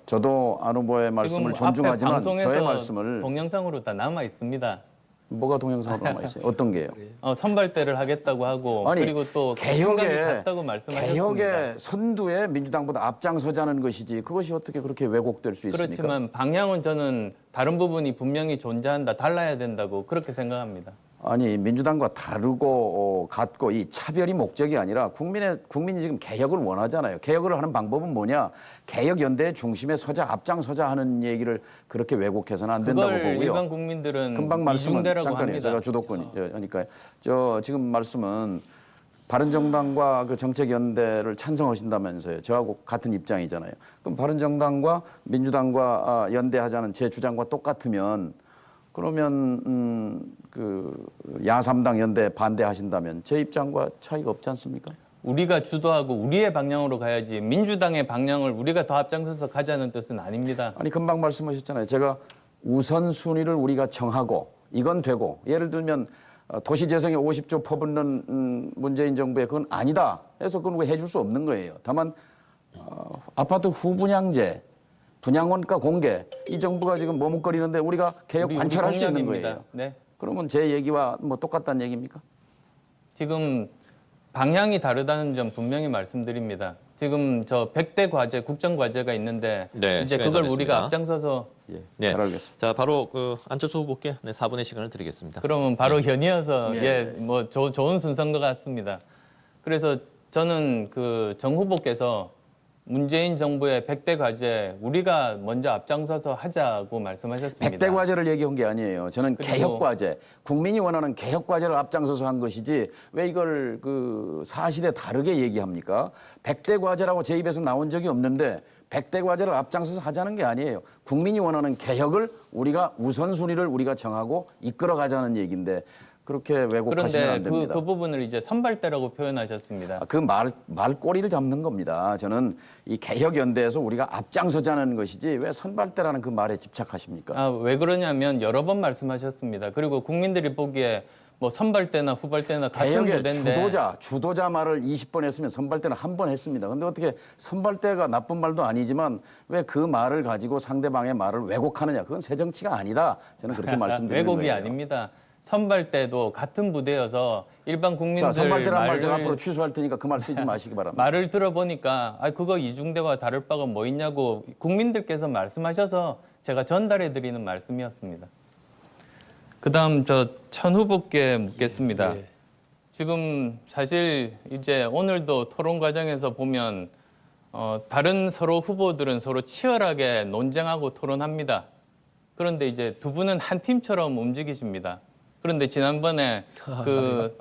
저도 안 후보의 말씀을 지금 앞에 존중하지만 방송에서 저의 말씀을 동영상으로 다 남아 있습니다. 뭐가 동영상으로 남아 있어요? 어떤 게요? 선발대를 하겠다고 하고 아니, 그리고 또 생각이 같다고 말씀하셨습니다. 개혁의 선두에 민주당보다 앞장서자는 것이지 그것이 어떻게 그렇게 왜곡될 수 있습니까? 그렇지만 방향은 저는 다른 부분이 분명히 존재한다, 달라야 된다고 그렇게 생각합니다. 아니 민주당과 다르고 같고 이 차별이 목적이 아니라 국민이 지금 개혁을 원하잖아요. 개혁을 하는 방법은 뭐냐? 개혁 연대의 중심에 서자 앞장서자 하는 얘기를 그렇게 왜곡해서는 안 된다고 그걸 보고요. 일반 국민들은 금방 말씀은 이중대라고 잠깐요. 합니다. 제가 주도권이 그러니까 저 지금 말씀은 바른정당과 그 정책연대를 찬성하신다면서요. 저하고 같은 입장이잖아요. 그럼 바른정당과 민주당과 연대하자는 제 주장과 똑같으면 그러면 그 야3당 연대 반대하신다면 제 입장과 차이가 없지 않습니까? 우리가 주도하고 우리의 방향으로 가야지 민주당의 방향을 우리가 더 앞장서서 가자는 뜻은 아닙니다. 아니 금방 말씀하셨잖아요. 제가 우선순위를 우리가 정하고 이건 되고 예를 들면 도시재생에 50조 퍼붓는 문재인 정부의 그건 아니다 해서 그건 왜 해줄 수 없는 거예요. 다만 아파트 후분양제 분양원가 공개 이 정부가 지금 머뭇거리는데 우리가 개혁 우리 관철할 수 있는 공약입니다. 거예요. 네. 그러면 제 얘기와 뭐 똑같다는 얘기입니까? 지금 방향이 다르다는 점 분명히 말씀드립니다. 지금 저 100대 과제, 국정 과제가 있는데 네, 이제 시간이 그걸 다 우리가 됐습니다. 앞장서서 네. 잘 알겠습니다. 자, 바로 그 안철수 후보께 4분의 시간을 드리겠습니다. 그러면 바로 연이어서 네. 뭐 좋은 순서인 것 같습니다. 그래서 저는 그 정 후보께서 문재인 정부의 100대 과제 우리가 먼저 앞장서서 하자고 말씀하셨습니다. 100대 과제를 얘기한 게 아니에요. 저는 그리고 개혁 과제, 국민이 원하는 개혁 과제를 앞장서서 한 것이지 왜 이걸 그 사실에 다르게 얘기합니까? 100대 과제라고 제 입에서 나온 적이 없는데 100대 과제를 앞장서서 하자는 게 아니에요. 국민이 원하는 개혁을 우리가 우선순위를 우리가 정하고 이끌어 가자는 얘기인데 그렇게 왜곡하시면 그런데 안 됩니다. 그 부분을 이제 선발대라고 표현하셨습니다. 그 말꼬리를 잡는 겁니다. 저는 이 개혁연대에서 우리가 앞장서자는 것이지 왜 선발대라는 그 말에 집착하십니까? 왜 그러냐면 여러 번 말씀하셨습니다. 그리고 국민들이 보기에 뭐 선발대나 후발대나 같은 개혁의 무대인데 주도자 말을 20번 했으면 선발대는 한 번 했습니다. 근데 어떻게 선발대가 나쁜 말도 아니지만 왜 그 말을 가지고 상대방의 말을 왜곡하느냐? 그건 새 정치가 아니다. 저는 그렇게 말씀드리는 왜곡이 거예요. 아닙니다. 선발대도 같은 무대여서 일반 국민들 자, 선발대란 말 제가 말을- 앞으로 취소할 테니까 그 말 쓰지 마시기 바랍니다. 말을 들어보니까 그거 이중대와 다를 바가 뭐 있냐고 국민들께서 말씀하셔서 제가 전달해 드리는 말씀이었습니다. 그다음 저 천 후보께 묻겠습니다. 지금 사실 이제 오늘도 토론 과정에서 보면 다른 서로 후보들은 서로 치열하게 논쟁하고 토론합니다. 그런데 이제 두 분은 한 팀처럼 움직이십니다. 그런데 지난번에 그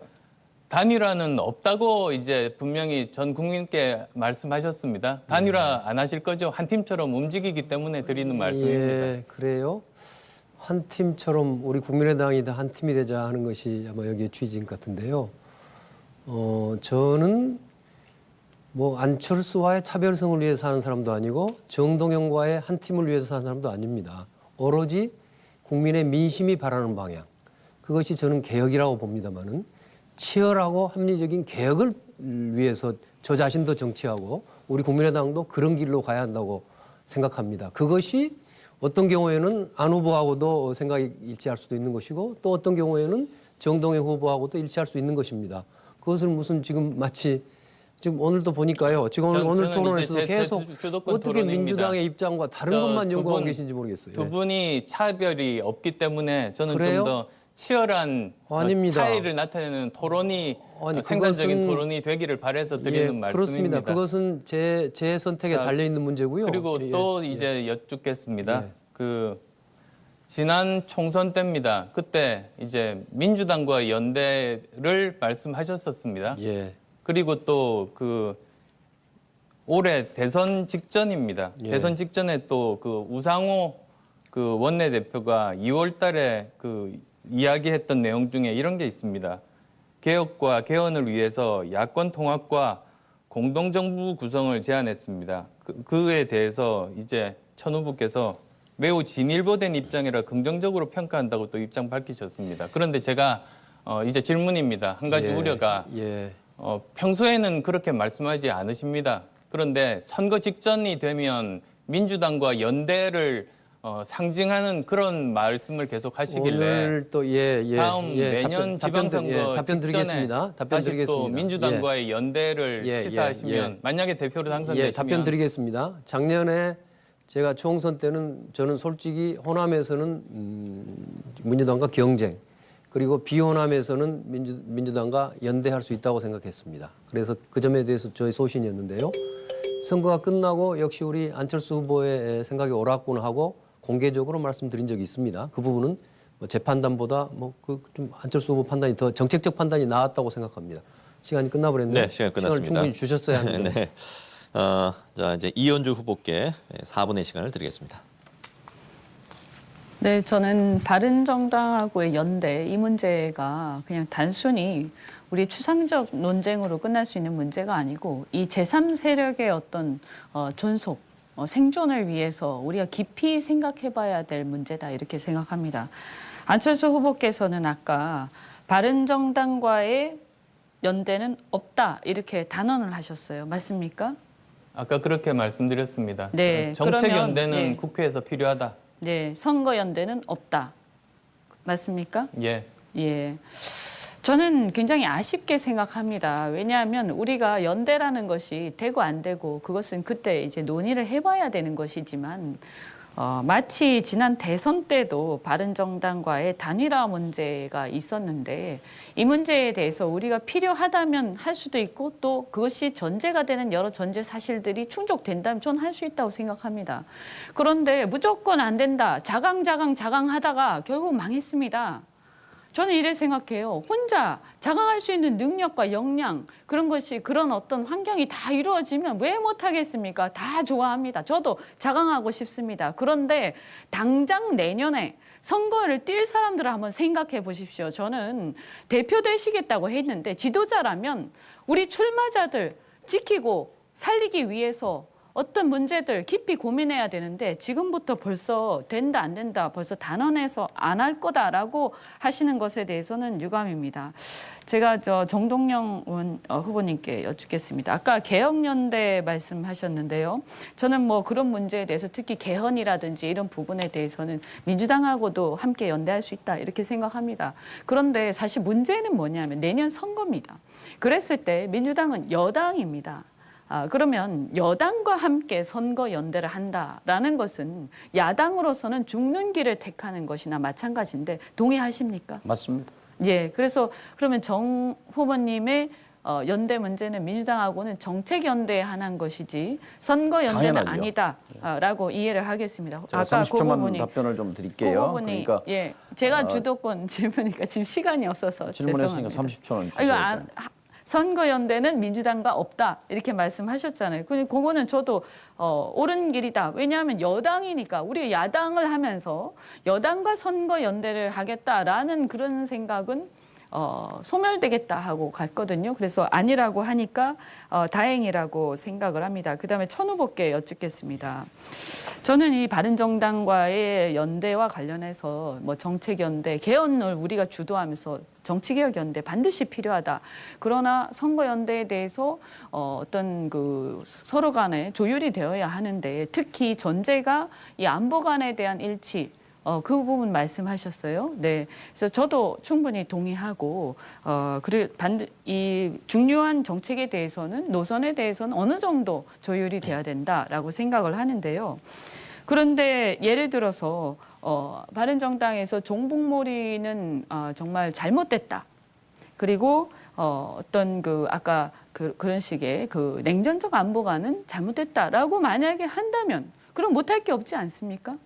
단일화는 없다고 이제 분명히 전 국민께 말씀하셨습니다. 단일화 안 하실 거죠? 한 팀처럼 움직이기 때문에 드리는 말씀입니다. 예, 그래요. 한 팀처럼 우리 국민의당이 다 한 팀이 되자 하는 것이 아마 여기의 취지인 것 같은데요. 저는 뭐 안철수와의 차별성을 위해서 하는 사람도 아니고 정동영과의 한 팀을 위해서 하는 사람도 아닙니다. 오로지 국민의 민심이 바라는 방향. 그것이 저는 개혁이라고 봅니다만은 치열하고 합리적인 개혁을 위해서 저 자신도 정치하고 우리 국민의당도 그런 길로 가야 한다고 생각합니다. 그것이 어떤 경우에는 안 후보하고도 생각이 일치할 수도 있는 것이고 또 어떤 경우에는 정동영 후보하고도 일치할 수 있는 것입니다. 그것을 무슨 지금 마치 지금 오늘도 보니까요. 지금 오늘 저는 토론에서도 이제 계속 주도권 어떻게 토론입니다. 민주당의 입장과 다른 것만 연구하고 계신지 모르겠어요. 두 분이 차별이 없기 때문에 저는 그래요? 좀 더 치열한 아닙니다. 차이를 나타내는 토론이 아니, 생산적인 그것은- 토론이 되기를 바래서 드리는 말씀입니다. 그렇습니다. 그것은 제 선택에 자, 달려 있는 문제고요. 그리고 예, 또 예. 이제 여쭙겠습니다. 예. 그 지난 총선 때입니다. 그때 이제 민주당과 연대를 말씀하셨었습니다. 예. 그리고 또 그 올해 대선 직전입니다. 예. 대선 직전에 또 그 우상호 그 원내대표가 2월달에 그 이야기했던 내용 중에 이런 게 있습니다. 개혁과 개헌을 위해서 야권 통합과 공동정부 구성을 제안했습니다. 그에 대해서 이제 천 후보께서 매우 진일보된 입장이라 긍정적으로 평가한다고 또 입장 밝히셨습니다. 그런데 제가 이제 질문입니다. 한 가지 예. 우려가 예. 평소에는 그렇게 말씀하지 않으십니다. 그런데 선거 직전이 되면 민주당과 연대를 상징하는 그런 말씀을 계속 하시길래 오늘 또 다음 내년 지방선거 답변 드리겠습니다. 답변 다시 또 드리겠습니다. 민주당과의 연대를 예, 시사하시면 예. 만약에 대표로 당선되시면 예, 답변 드리겠습니다. 작년에 제가 총선 때는 저는 솔직히 호남에서는 민주당과 경쟁 그리고 비호남에서는 민주당과 연대할 수 있다고 생각했습니다. 그래서 그 점에 대해서 저의 소신이었는데요. 선거가 끝나고 역시 우리 안철수 후보의 생각이 옳았구나 하고 공개적으로 말씀드린 적이 있습니다. 그 부분은 뭐 제 판단보다 좀 안철수 후보 판단이 더 정책적 판단이 나았다고 생각합니다. 시간이 끝나버렸네요. 네, 시간이 끝났습니다. 시간을 충분히 주셨어야 하는데. 네. 자, 이제 이현주 후보께 4분의 시간을 드리겠습니다. 네, 저는 바른정당하고의 연대 이 문제가 그냥 단순히 우리 추상적 논쟁으로 끝날 수 있는 문제가 아니고 이 제3세력의 어떤 존속, 생존을 위해서 우리가 깊이 생각해봐야 될 문제다 이렇게 생각합니다. 안철수 후보께서는 아까 바른정당과의 연대는 없다 이렇게 단언을 하셨어요. 맞습니까? 아까 그렇게 말씀드렸습니다. 네, 정책 그러면, 연대는 예. 국회에서 필요하다. 네, 선거 연대는 없다. 맞습니까? 예. 예. 저는 굉장히 아쉽게 생각합니다. 왜냐하면 우리가 연대라는 것이 되고 안 되고 그것은 그때 이제 논의를 해봐야 되는 것이지만 마치 지난 대선 때도 바른정당과의 단일화 문제가 있었는데 이 문제에 대해서 우리가 필요하다면 할 수도 있고 또 그것이 전제가 되는 여러 전제 사실들이 충족된다면 저는 할 수 있다고 생각합니다. 그런데 무조건 안 된다. 자강하다가 결국 망했습니다. 저는 이래 생각해요. 혼자 자강할 수 있는 능력과 역량 그런 것이 그런 어떤 환경이 다 이루어지면 왜 못하겠습니까? 다 좋아합니다. 저도 자강하고 싶습니다. 그런데 당장 내년에 선거를 뛸 사람들을 한번 생각해 보십시오. 저는 대표 되시겠다고 했는데 지도자라면 우리 출마자들 지키고 살리기 위해서 어떤 문제들 깊이 고민해야 되는데 지금부터 벌써 된다 안 된다 벌써 단언해서 안 할 거다라고 하시는 것에 대해서는 유감입니다. 제가 정동영 후보님께 여쭙겠습니다. 아까 개혁연대 말씀하셨는데요. 저는 뭐 그런 문제에 대해서 특히 개헌이라든지 이런 부분에 대해서는 민주당하고도 함께 연대할 수 있다 이렇게 생각합니다. 그런데 사실 문제는 뭐냐면 내년 선거입니다. 그랬을 때 민주당은 여당입니다. 그러면 여당과 함께 선거 연대를 한다라는 것은 야당으로서는 죽는 길을 택하는 것이나 마찬가지인데 동의하십니까? 맞습니다. 예, 그래서 그러면 정 후보님의 연대 문제는 민주당하고는 정책 연대에 한한 것이지 선거 연대는 당연하죠. 아니다라고 이해를 하겠습니다. 제가 30초만 답변을 좀 드릴게요. 부분이 그러니까 예, 제가 주도권 질문이니까 지금 시간이 없어서 질문했으니까 죄송합니다. 30초는 아, 이거 주세요. 선거 연대는 민주당과 없다 이렇게 말씀하셨잖아요. 근데 그거는 저도 옳은 길이다. 왜냐하면 여당이니까 우리 야당을 하면서 여당과 선거 연대를 하겠다라는 그런 생각은 소멸되겠다 하고 갔거든요. 그래서 아니라고 하니까 다행이라고 생각을 합니다. 그다음에 천 후보께 여쭙겠습니다. 저는 이 바른정당과의 연대와 관련해서 뭐 정책 연대, 개헌을 우리가 주도하면서 정치개혁 연대 반드시 필요하다. 그러나 선거 연대에 대해서 어떤 그 서로 간에 조율이 되어야 하는데 특히 전제가 이 안보관에 대한 일치. 그 부분 말씀하셨어요. 네, 그래서 저도 충분히 동의하고 이 중요한 정책에 대해서는 노선에 대해서는 어느 정도 조율이 돼야 된다라고 생각을 하는데요. 그런데 예를 들어서 바른정당에서 종북몰이는 정말 잘못됐다. 그리고 어떤 그 아까 그런 식의 그 냉전적 안보관은 잘못됐다라고 만약에 한다면 그럼 못할 게 없지 않습니까?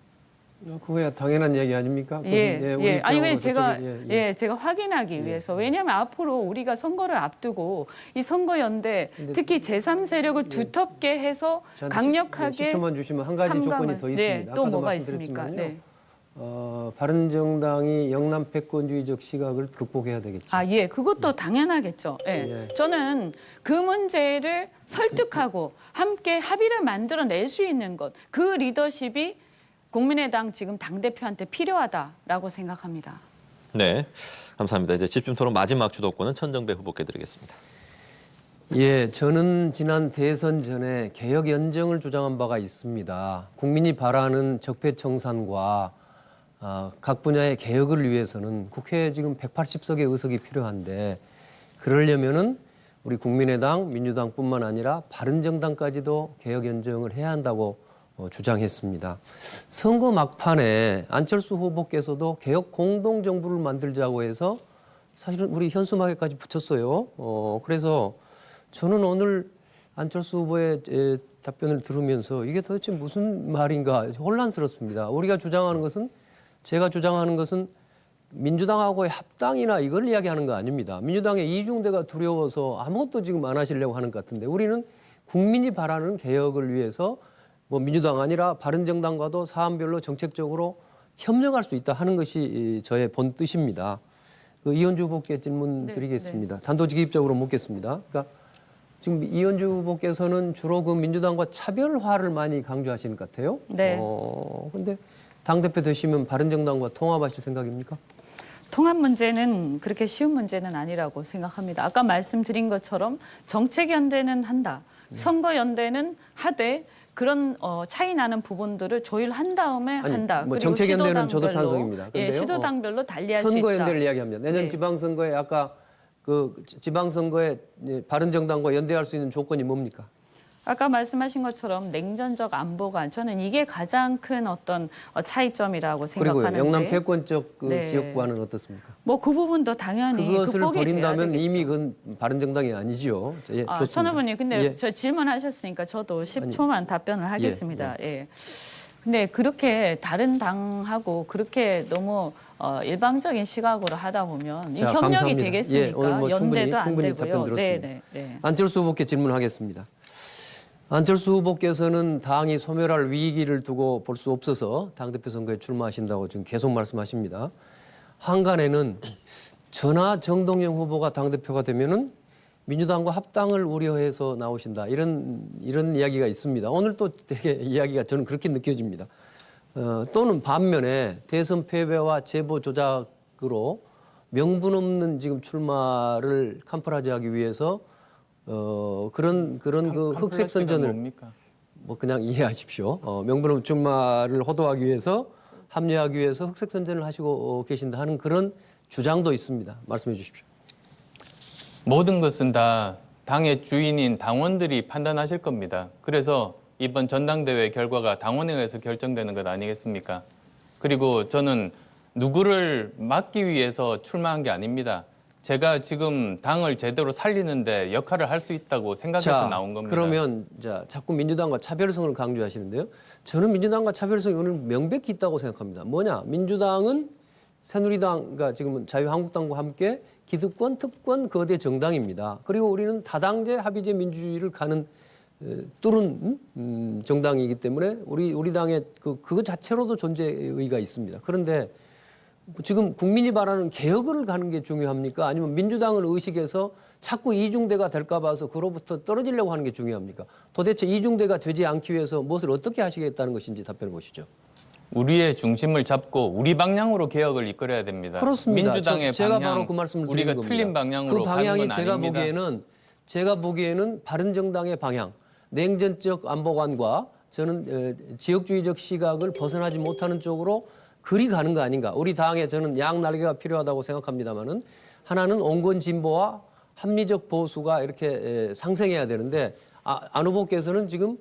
그거야 당연한 얘기 아닙니까? 예. 아니 근데 제가 저쪽에, 제가 확인하기 위해서 왜냐하면 앞으로 우리가 선거를 앞두고 이 선거 연대 특히 제3 세력을 두텁게 해서 저한테 강력하게 10초만 주시면 한 가지 조건이 더 있습니다. 네, 또 아까도 뭐가 있습니까? 말씀드렸지만요. 네. 바른정당이 영남 패권주의적 시각을 극복해야 되겠죠. 그것도 당연하겠죠. 예. 예. 저는 그 문제를 설득하고 함께 합의를 만들어낼 수 있는 것, 그 리더십이 국민의당 지금 당대표한테 필요하다라고 생각합니다. 네, 감사합니다. 이제 집중 토론 마지막 주도권은 천정배 후보께 드리겠습니다. 예, 저는 지난 대선 전에 개혁 연정을 주장한 바가 있습니다. 국민이 바라는 적폐청산과 각 분야의 개혁을 위해서는 국회에 지금 180석의 의석이 필요한데 그러려면은 우리 국민의당, 민주당뿐만 아니라 바른정당까지도 개혁 연정을 해야 한다고 주장했습니다. 선거 막판에 안철수 후보께서도 개혁 공동정부를 만들자고 해서 사실은 우리 현수막에까지 붙였어요. 그래서 저는 오늘 안철수 후보의 답변을 들으면서 이게 도대체 무슨 말인가 혼란스럽습니다. 제가 주장하는 것은 민주당하고의 합당이나 이걸 이야기하는 거 아닙니다. 민주당의 이중대가 두려워서 아무것도 지금 안 하시려고 하는 것 같은데 우리는 국민이 바라는 개혁을 위해서 뭐 민주당 아니라 바른정당과도 사안별로 정책적으로 협력할 수 있다 하는 것이 저의 본 뜻입니다. 그 이현주 후보께 질문 드리겠습니다. 단도직입적으로 묻겠습니다. 그러니까 지금 이현주 후보께서는 주로 그 민주당과 차별화를 많이 강조하시는 것 같아요. 네. 근데 당대표 되시면 바른정당과 통합하실 생각입니까? 통합 문제는 그렇게 쉬운 문제는 아니라고 생각합니다. 아까 말씀드린 것처럼 정책 연대는 한다. 선거 연대는 하되 그런 차이 나는 부분들을 조율한 다음에 한다. 뭐 그리고 정책 연대는 저도 시도당별로, 찬성입니다. 예, 그런데요, 시도당별로 달리할 수 있다. 선거 연대를 이야기합니다. 내년 네. 지방선거에 아까 그 지방선거에 바른정당과 연대할 수 있는 조건이 뭡니까? 아까 말씀하신 것처럼 냉전적 안보관 저는 이게 가장 큰 어떤 차이점이라고 그리고 생각하는데 영남 패권적 그 네. 지역과는 어떻습니까? 뭐 그 부분도 당연히 그것을 극복이 버린다면 돼야 이미 되겠죠. 그건 바른정당이 아니죠. 예, 좋습니다. 천 후보님, 근데 예. 저 질문하셨으니까 저도 10초만 답변을 하겠습니다. 예. 근데 그렇게 다른 당하고 그렇게 너무 일방적인 시각으로 하다 보면 이 자, 협력이 감사합니다. 되겠습니까? 예, 오늘 뭐 연대도 안 충분히 되고요. 답변 들었습니다. 네. 안철수 후보께 질문하겠습니다. 안철수 후보께서는 당이 소멸할 위기를 두고 볼 수 없어서 당대표 선거에 출마하신다고 지금 계속 말씀하십니다. 한간에는 전하 정동영 후보가 당대표가 되면은 민주당과 합당을 우려해서 나오신다. 이런 이야기가 있습니다. 오늘 또 되게 이야기가 저는 그렇게 느껴집니다. 또는 반면에 대선 패배와 제보 조작으로 명분 없는 지금 출마를 캄프라지하기 위해서 그런 그 흑색 선전을 뭡니까? 뭐 그냥 이해하십시오. 명분 없는 출마를 호도하기 위해서 합리화하기 위해서 흑색 선전을 하시고 계신다 하는 그런 주장도 있습니다. 말씀해 주십시오. 모든 것은 다 당의 주인인 당원들이 판단하실 겁니다. 그래서 이번 전당대회 결과가 당원에 의해서 결정되는 것 아니겠습니까? 그리고 저는 누구를 막기 위해서 출마한 게 아닙니다. 제가 지금 당을 제대로 살리는데 역할을 할 수 있다고 생각해서 나온 겁니다. 그러면 자꾸 민주당과 차별성을 강조하시는데요. 저는 민주당과 차별성이 오늘 명백히 있다고 생각합니다. 뭐냐? 민주당은 새누리당, 그러니까 지금은 자유한국당과 함께 기득권, 특권, 거대 정당입니다. 그리고 우리는 다당제, 합의제 민주주의를 가는 뚫은 정당이기 때문에 우리 당의 그거 자체로도 존재의가 있습니다. 그런데 지금 국민이 바라는 개혁을 가는 게 중요합니까? 아니면 민주당을 의식해서 자꾸 이중대가 될까 봐서 그로부터 떨어지려고 하는 게 중요합니까? 도대체 이중대가 되지 않기 위해서 무엇을 어떻게 하시겠다는 것인지 답변해 보시죠. 우리의 중심을 잡고 우리 방향으로 개혁을 이끌어야 됩니다. 그렇습니다. 민주당의 제가 방향, 바로 그 말씀을 드리는 우리가 겁니다. 틀린 방향으로 그 방향이 가는 건 아닙니다. 제가 보기에는 바른정당의 방향, 냉전적 안보관과 저는 지역주의적 시각을 벗어나지 못하는 쪽으로 그리 가는 거 아닌가. 우리 당에 저는 양날개가 필요하다고 생각합니다만은 하나는 온건 진보와 합리적 보수가 이렇게 상생해야 되는데 안 후보께서는 지금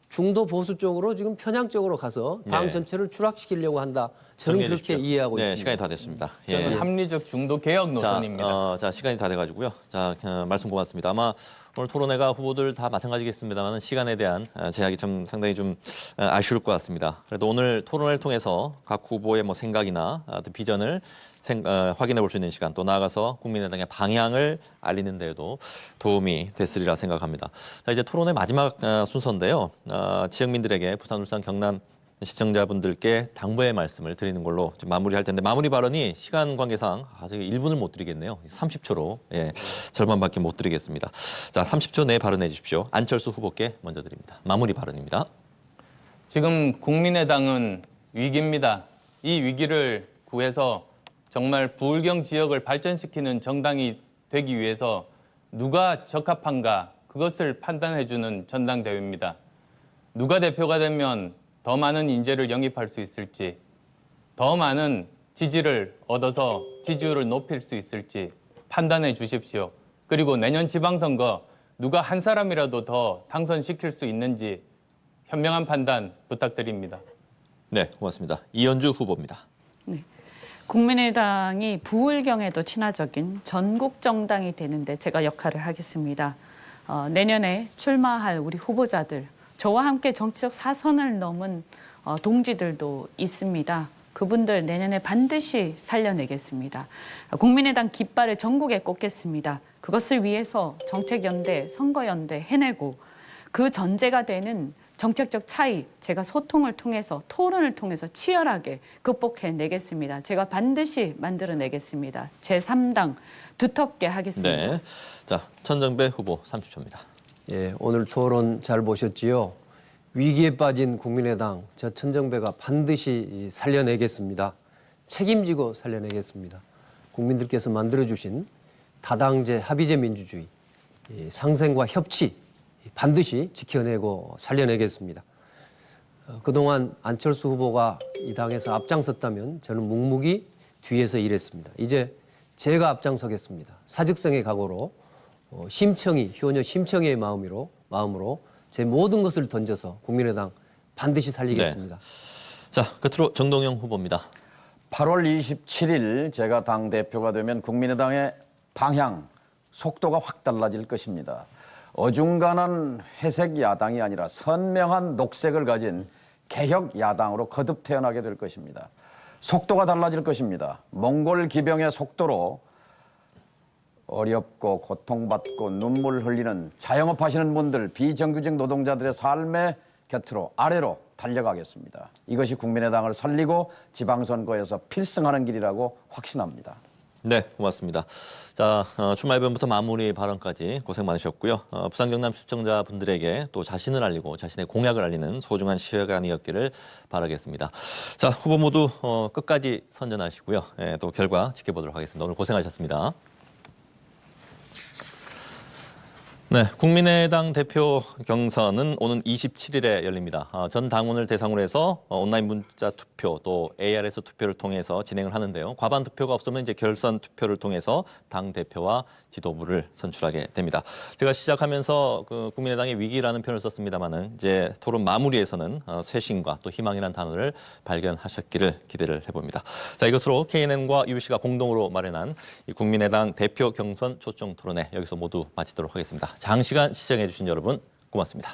중도 보수 쪽으로 지금 편향적으로 가서 당 네. 전체를 추락시키려고 한다. 저는 정리해 그렇게 주십시오. 이해하고 네, 있습니다. 시간이 다 됐습니다. 저는 합리적 중도 개혁 노선입니다. 자, 시간이 다 돼가지고요. 자, 말씀 고맙습니다. 아마 오늘 토론회가 후보들 다 마찬가지겠습니다만 시간에 대한 제약이 좀 상당히 좀 아쉬울 것 같습니다. 그래도 오늘 토론회를 통해서 각 후보의 뭐 생각이나 비전을 확인해 볼 수 있는 시간, 또 나아가서 국민의당의 방향을 알리는 데에도 도움이 됐으리라 생각합니다. 자, 이제 토론회 마지막 순서인데요. 지역민들에게 부산, 울산, 경남 시청자분들께 당부의 말씀을 드리는 걸로 좀 마무리할 텐데 마무리 발언이 시간 관계상 저희가 1분을 못 드리겠네요. 30초로 절반밖에 못 드리겠습니다. 자, 30초 내에 발언해 주십시오. 안철수 후보께 먼저 드립니다. 마무리 발언입니다. 지금 국민의당은 위기입니다. 이 위기를 구해서 정말 부울경 지역을 발전시키는 정당이 되기 위해서 누가 적합한가 그것을 판단해주는 전당대회입니다. 누가 대표가 되면 더 많은 인재를 영입할 수 있을지, 더 많은 지지를 얻어서 지지율을 높일 수 있을지 판단해 주십시오. 그리고 내년 지방선거 누가 한 사람이라도 더 당선시킬 수 있는지 현명한 판단 부탁드립니다. 네, 고맙습니다. 이현주 후보입니다. 네. 국민의당이 부울경에도 친화적인 전국 정당이 되는데 제가 역할을 하겠습니다. 내년에 출마할 우리 후보자들, 저와 함께 정치적 사선을 넘은 동지들도 있습니다. 그분들 내년에 반드시 살려내겠습니다. 국민의당 깃발을 전국에 꽂겠습니다. 그것을 위해서 정책연대, 선거연대 해내고 그 전제가 되는 정책적 차이, 제가 소통을 통해서 토론을 통해서 치열하게 극복해내겠습니다. 제가 반드시 만들어내겠습니다. 제3당 두텁게 하겠습니다. 네, 자, 천정배 후보 30초입니다. 예, 오늘 토론 잘 보셨지요? 위기에 빠진 국민의당, 저 천정배가 반드시 살려내겠습니다. 책임지고 살려내겠습니다. 국민들께서 만들어주신 다당제, 합의제 민주주의, 상생과 협치 반드시 지켜내고 살려내겠습니다. 그동안 안철수 후보가 이 당에서 앞장섰다면 저는 묵묵히 뒤에서 일했습니다. 이제 제가 앞장서겠습니다. 사직성의 각오로 심청이, 효녀 심청의 마음으로 제 모든 것을 던져서 국민의당 반드시 살리겠습니다. 네. 자, 끝으로 정동영 후보입니다. 8월 27일 제가 당대표가 되면 국민의당의 방향, 속도가 확 달라질 것입니다. 어중간한 회색 야당이 아니라 선명한 녹색을 가진 개혁 야당으로 거듭 태어나게 될 것입니다. 속도가 달라질 것입니다. 몽골 기병의 속도로 어렵고 고통받고 눈물 흘리는 자영업 하시는 분들, 비정규직 노동자들의 삶의 곁으로 아래로 달려가겠습니다. 이것이 국민의당을 살리고 지방선거에서 필승하는 길이라고 확신합니다. 네, 고맙습니다. 자, 주말변부터 마무리 발언까지 고생 많으셨고요. 부산 경남 시청자분들에게 또 자신을 알리고 자신의 공약을 알리는 소중한 시간이었기를 바라겠습니다. 자, 후보 모두 끝까지 선전하시고요. 또 결과 지켜보도록 하겠습니다. 오늘 고생하셨습니다. 네, 국민의당 대표 경선은 오는 27일에 열립니다. 전 당원을 대상으로 해서 온라인 문자 투표 또 ARS 투표를 통해서 진행을 하는데요. 과반 투표가 없으면 이제 결선 투표를 통해서 당 대표와 지도부를 선출하게 됩니다. 제가 시작하면서 그 국민의당의 위기라는 표현을 썼습니다만은 이제 토론 마무리에서는 쇄신과 또 희망이라는 단어를 발견하셨기를 기대를 해봅니다. 자, 이것으로 KNN과 UBC가 공동으로 마련한 이 국민의당 대표 경선 초청 토론회 여기서 모두 마치도록 하겠습니다. 장시간 시청해 주신 여러분 고맙습니다.